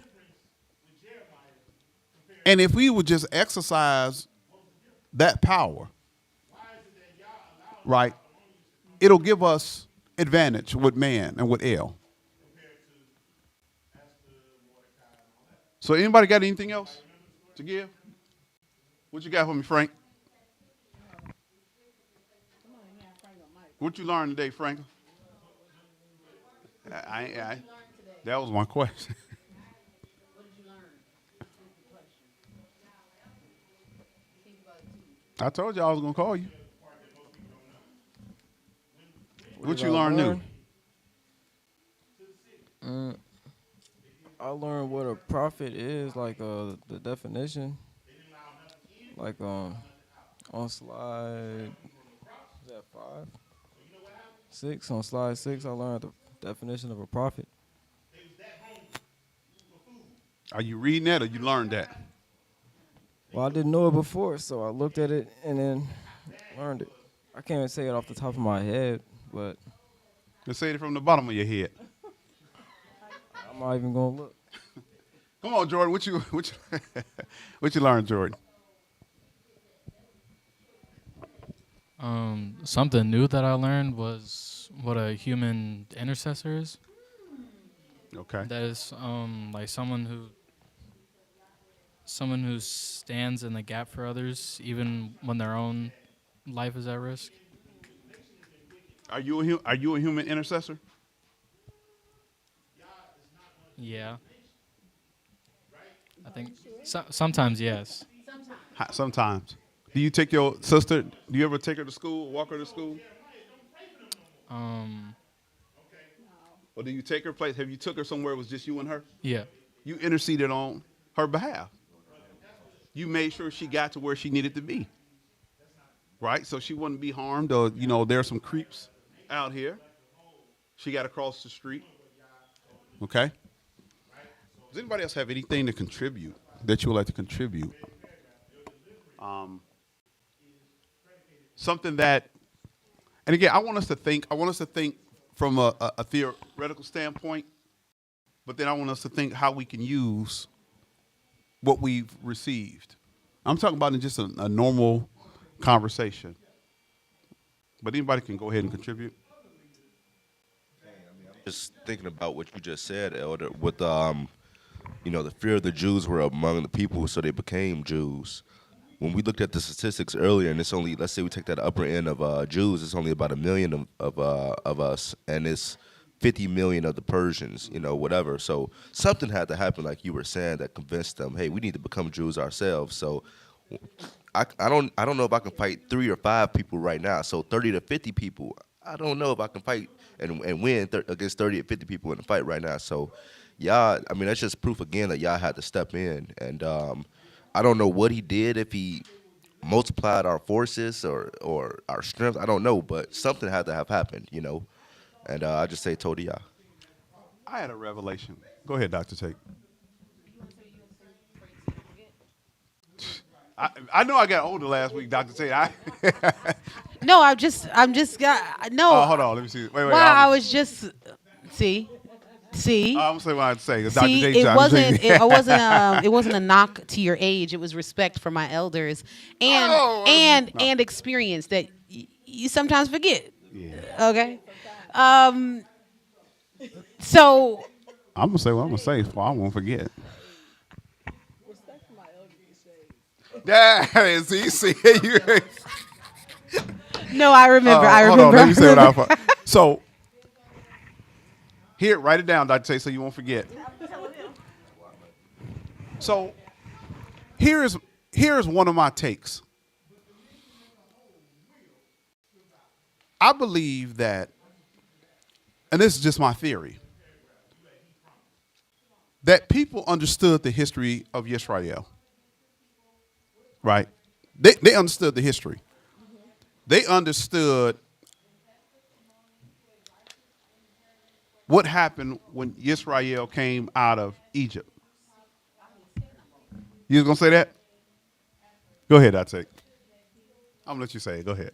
Speaker 1: And if we would just exercise that power, right, it'll give us advantage with man and with El. So anybody got anything else to give? What you got for me, Frank? What you learned today, Frank? That was my question. I told you I was going to call you. What you learned new?
Speaker 8: I learned what a prophet is, like the definition. Like on slide, is that 5? 6, on slide 6, I learned the definition of a prophet.
Speaker 1: Are you reading that or you learned that?
Speaker 8: Well, I didn't know it before, so I looked at it and then learned it. I can't even say it off the top of my head, but
Speaker 1: Just say it from the bottom of your head.
Speaker 8: I'm not even gonna look.
Speaker 1: Come on, Jordan. What you what you learned, Jordan?
Speaker 9: Something new that I learned was what a human intercessor is.
Speaker 1: Okay.
Speaker 9: That is like someone who stands in the gap for others, even when their own life is at risk.
Speaker 1: Are you a human intercessor?
Speaker 9: Yeah. I think sometimes yes.
Speaker 1: Sometimes. Do you take your sister? Do you ever take her to school, walk her to school? Or do you take her place? Have you took her somewhere it was just you and her?
Speaker 9: Yeah.
Speaker 1: You interceded on her behalf. You made sure she got to where she needed to be. Right? So she wouldn't be harmed or, there are some creeps out here. She got across the street. Okay? Does anybody else have anything to contribute that you would like to contribute? Something that, and again, I want us to think from a theoretical standpoint, but then I want us to think how we can use what we've received. I'm talking about in just a normal conversation. But anybody can go ahead and contribute.
Speaker 6: Just thinking about what you just said, Elder, with the fear of the Jews were among the people, so they became Jews. When we looked at the statistics earlier, and it's only, let's say we take that upper end of Jews, it's only about 1 million of us, and it's 50 million of the Persians, whatever. So something had to happen, like you were saying, that convinced them, hey, we need to become Jews ourselves. So I don't know if I can fight 3 or 5 people right now. So 30 to 50 people, I don't know if I can fight and win against 30 or 50 people in a fight right now. So y'all, that's just proof again that y'all had to step in. And I don't know what he did, if he multiplied our forces or our strength. I don't know, but something had to have happened, And I just say Todia.
Speaker 1: I had a revelation. Go ahead, Dr. Tate. I know I got older last week, Dr. Tate.
Speaker 2: No, I'm just got no.
Speaker 1: Oh, hold on. Let me see. Wait.
Speaker 2: Wow, I was just see.
Speaker 1: I'm gonna say what I had to say. 'Cause Dr.
Speaker 2: See,
Speaker 1: J
Speaker 2: it
Speaker 1: I'm
Speaker 2: wasn't.
Speaker 1: saying-
Speaker 2: It wasn't a knock to your age. It was respect for my elders and experience that you sometimes forget.
Speaker 1: Yeah.
Speaker 2: Okay. So
Speaker 1: I'm gonna say what I'm gonna say, so I won't forget. Yeah, see, you.
Speaker 2: no, I remember.
Speaker 1: Hold on, let me say what I thought. So, here, write it down, Dr. Tate, so you won't forget. So, here's one of my takes. I believe that, and this is just my theory, that people understood the history of Israel, right? They understood the history. They understood what happened when Israel came out of Egypt. You was gonna say that? Go ahead, I'd say. I'm gonna let you say it. Go ahead.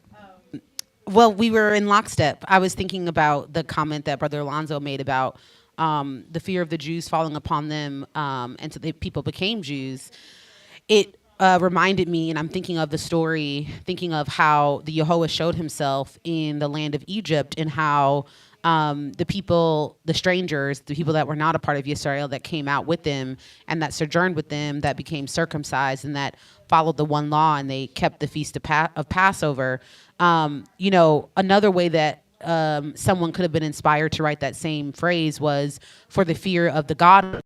Speaker 2: Well, we were in lockstep. I was thinking about the comment that Brother Alonzo made about the fear of the Jews falling upon them, and so the people became Jews. It reminded me, and I'm thinking of the story, thinking of how the Yahweh showed himself in the land of Egypt, and how the people, the strangers, the people that were not a part of Israel, that came out with them and that sojourned with them, that became circumcised and that followed the one law, and they kept the feast of Passover. Another way that someone could have been inspired to write that same phrase was, for the fear of the God of the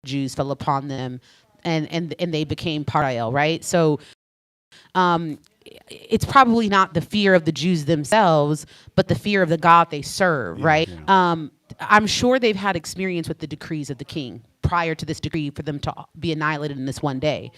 Speaker 2: Jews fell upon them, and they became Parael, right? So it's probably not the fear of the Jews themselves, but the fear of the God they serve, right? Yeah. I'm sure they've had experience with the decrees of the king prior to this decree for them to be annihilated in this one day.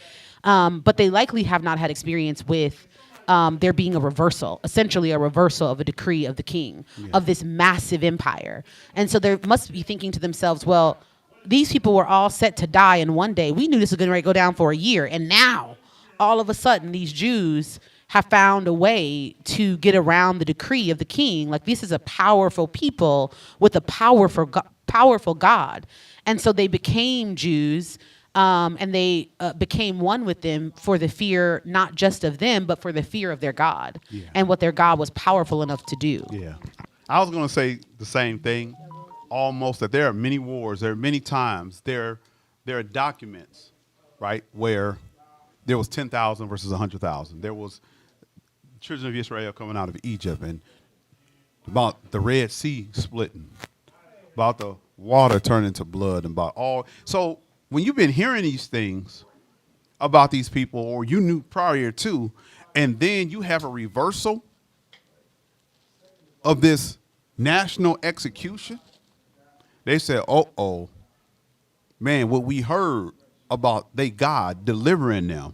Speaker 2: But they likely have not had experience with there being a reversal, essentially a reversal of a decree of the king, of this massive empire. And so they must be thinking to themselves, well, these people were all set to die in one day. We knew this was going to go down for a year. And now, all of a sudden, these Jews have found a way to get around the decree of the king. Like, this is a powerful people with a powerful God. And so they became Jews, and they became one with them for the fear, not just of them, but for the fear of their God, and what their God was powerful enough to do.
Speaker 1: Yeah. I was going to say the same thing, almost, that there are many wars, there are many times, there are documents, right, where there was 10,000 versus 100,000. There was children of Israel coming out of Egypt, and about the Red Sea splitting, about the water turning to blood, and about all. So when you've been hearing these things about these people, or you knew prior to, and then you have a reversal of this national execution, they said, oh, man, what we heard about they God delivering them,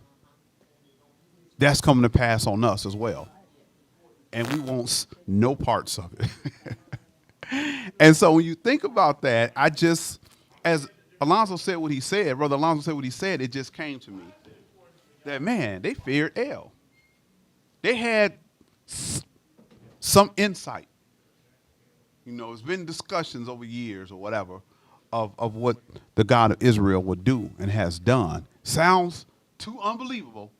Speaker 1: that's coming to pass on us as well. And we want no parts of it. And so when you think about that, as Alonzo said what he said, Brother Alonzo said what he said, it just came to me that, man, they feared El. They had some insight. It's been discussions over years or whatever of what the God of Israel would do and has done. Sounds too unbelievable.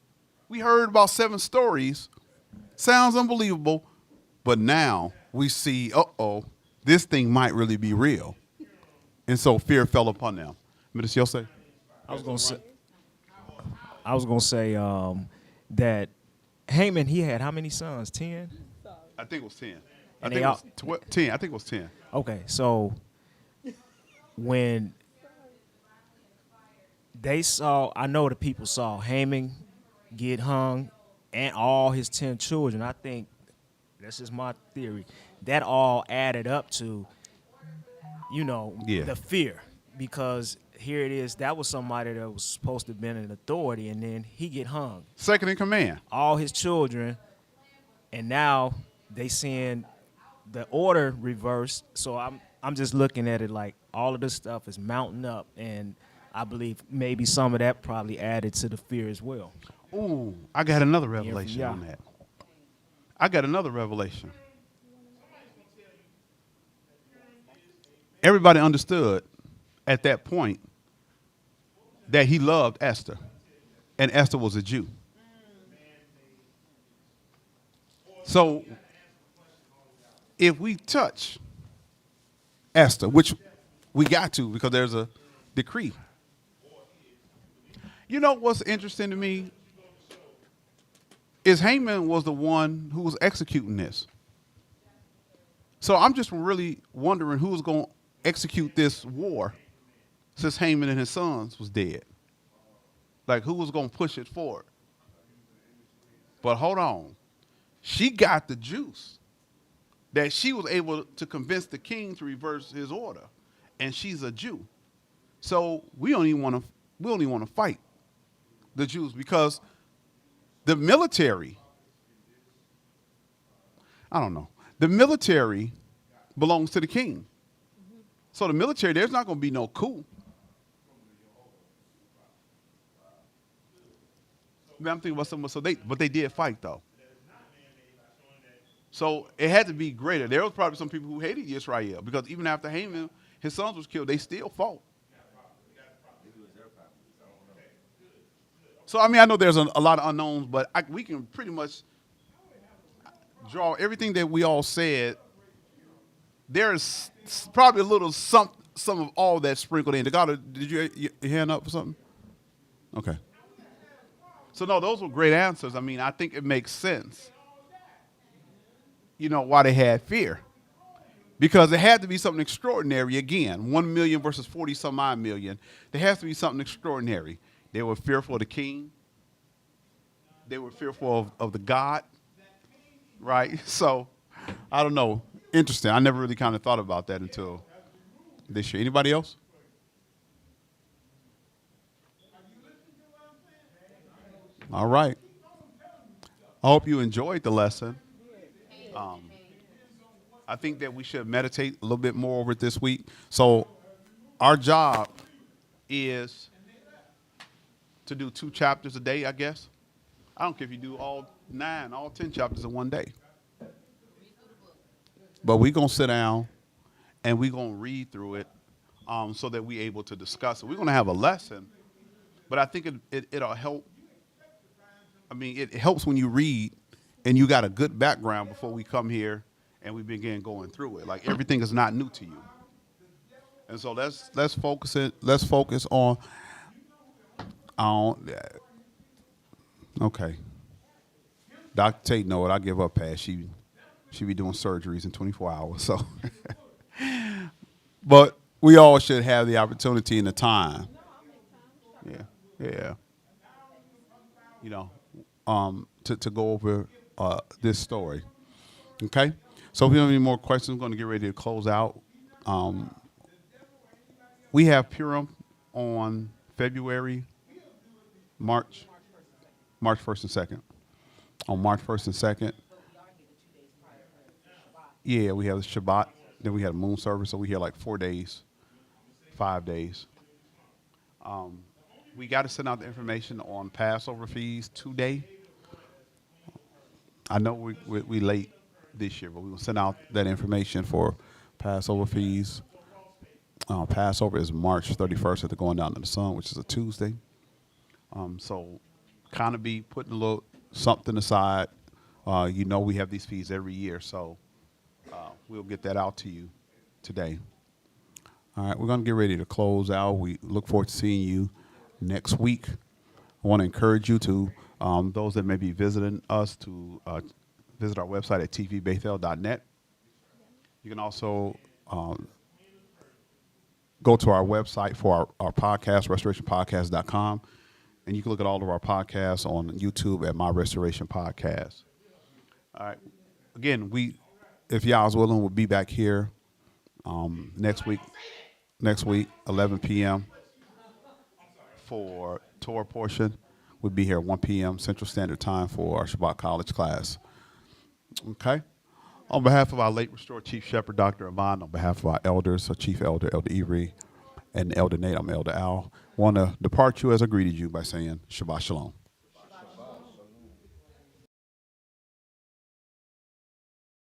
Speaker 1: We heard about 7 stories. Sounds unbelievable. But now we see, this thing might really be real. And so fear fell upon them. Minister Yosef?
Speaker 4: I was gonna say that Haman, he had how many sons? 10?
Speaker 1: I think it was 10.
Speaker 4: And
Speaker 1: I think it was 10. I think it was 10.
Speaker 4: Okay, so when they saw, I know the people saw Haman get hung and all his 10 children. I think, that's just my theory, that all added up to, the fear. Because here it is, that was somebody that was supposed to have been in authority, and then he get hung.
Speaker 1: Second in command.
Speaker 4: All his children, and now they seeing the order reversed. So I'm just looking at it like all of this stuff is mounting up, and I believe maybe some of that probably added to the fear as well.
Speaker 1: Ooh, I got another revelation on that. I got another revelation. Everybody understood at that point that he loved Esther, and Esther was a Jew. So if we touch Esther, which we got to because there's a decree. You know what's interesting to me is Haman was the one who was executing this. So I'm just really wondering who was going to execute this war since Haman and his sons was dead. Like, who was going to push it forward? But hold on. She got the juice. that she was able to convince the king to reverse his order, and she's a Jew. So we don't even want to fight the Jews because the military, I don't know, the military belongs to the king. So the military, there's not going to be no coup. I'm thinking about someone, but they did fight though. So it had to be greater. There was probably some people who hated Israel because even after Haman, his sons was killed, they still fought. So I mean, I know there's a lot of unknowns, but we can pretty much draw everything that we all said. There's probably a little some of all that sprinkled in. Did you your hand up for something? Okay. So no, those were great answers. I mean, I think it makes sense. You know why they had fear? Because it had to be something extraordinary. Again, 1 million versus 40 some odd million. There has to be something extraordinary. They were fearful of the king. They were fearful of the God. Right? So, I don't know. Interesting. I never really kind of thought about that until this year. Anybody else? All right. I hope you enjoyed the lesson. I think that we should meditate a little bit more over it this week. So our job is to do 2 chapters a day, I guess. I don't care if you do all 10 chapters in one day. But we're going to sit down and we're going to read through it so that we're able to discuss it. We're going to have a lesson, but I think it'll help. I mean, it helps when you read and you got a good background before we come here and we begin going through it. Like everything is not new to you. And so let's focus it. Let's focus on okay. Dr. Tate know it. I give up past. She be doing surgeries in 24 hours. So but we all should have the opportunity and the time. Yeah. You know, to go over this story. Okay? So if we don't have any more questions, I'm going to get ready to close out. We have Purim on March 1st and 2nd. On March 1st and 2nd. Yeah, we have the Shabbat. Then we had a moon service, so we had like 4 days, 5 days. We got to send out the information on Passover fees today. I know we late this year, but we will send out that information for Passover fees. Passover is March 31st at the going down of the sun, which is a Tuesday. So kind of be putting a little something aside. You know we have these fees every year, so we'll get that out to you today. All right, we're going to get ready to close out. We look forward to seeing you next week. I want to encourage you to, those that may be visiting us, to visit our website at tvbethel.net. You can also go to our website for our podcast, restorationpodcast.com, and you can look at all of our podcasts on YouTube at My Restoration Podcast. All right. Again, if y'all's willing, we'll be back here next week, 11 p.m. for Torah portion. We'll be here at 1 p.m. Central Standard Time for our Shabbat College class. Okay? On behalf of our late restored Chief Shepherd, Dr. Avant, on behalf of our elders, our Chief Elder, Elder Erie, and Elder Nate, I'm Elder Al, want to depart you as I greeted you by saying Shabbat Shalom.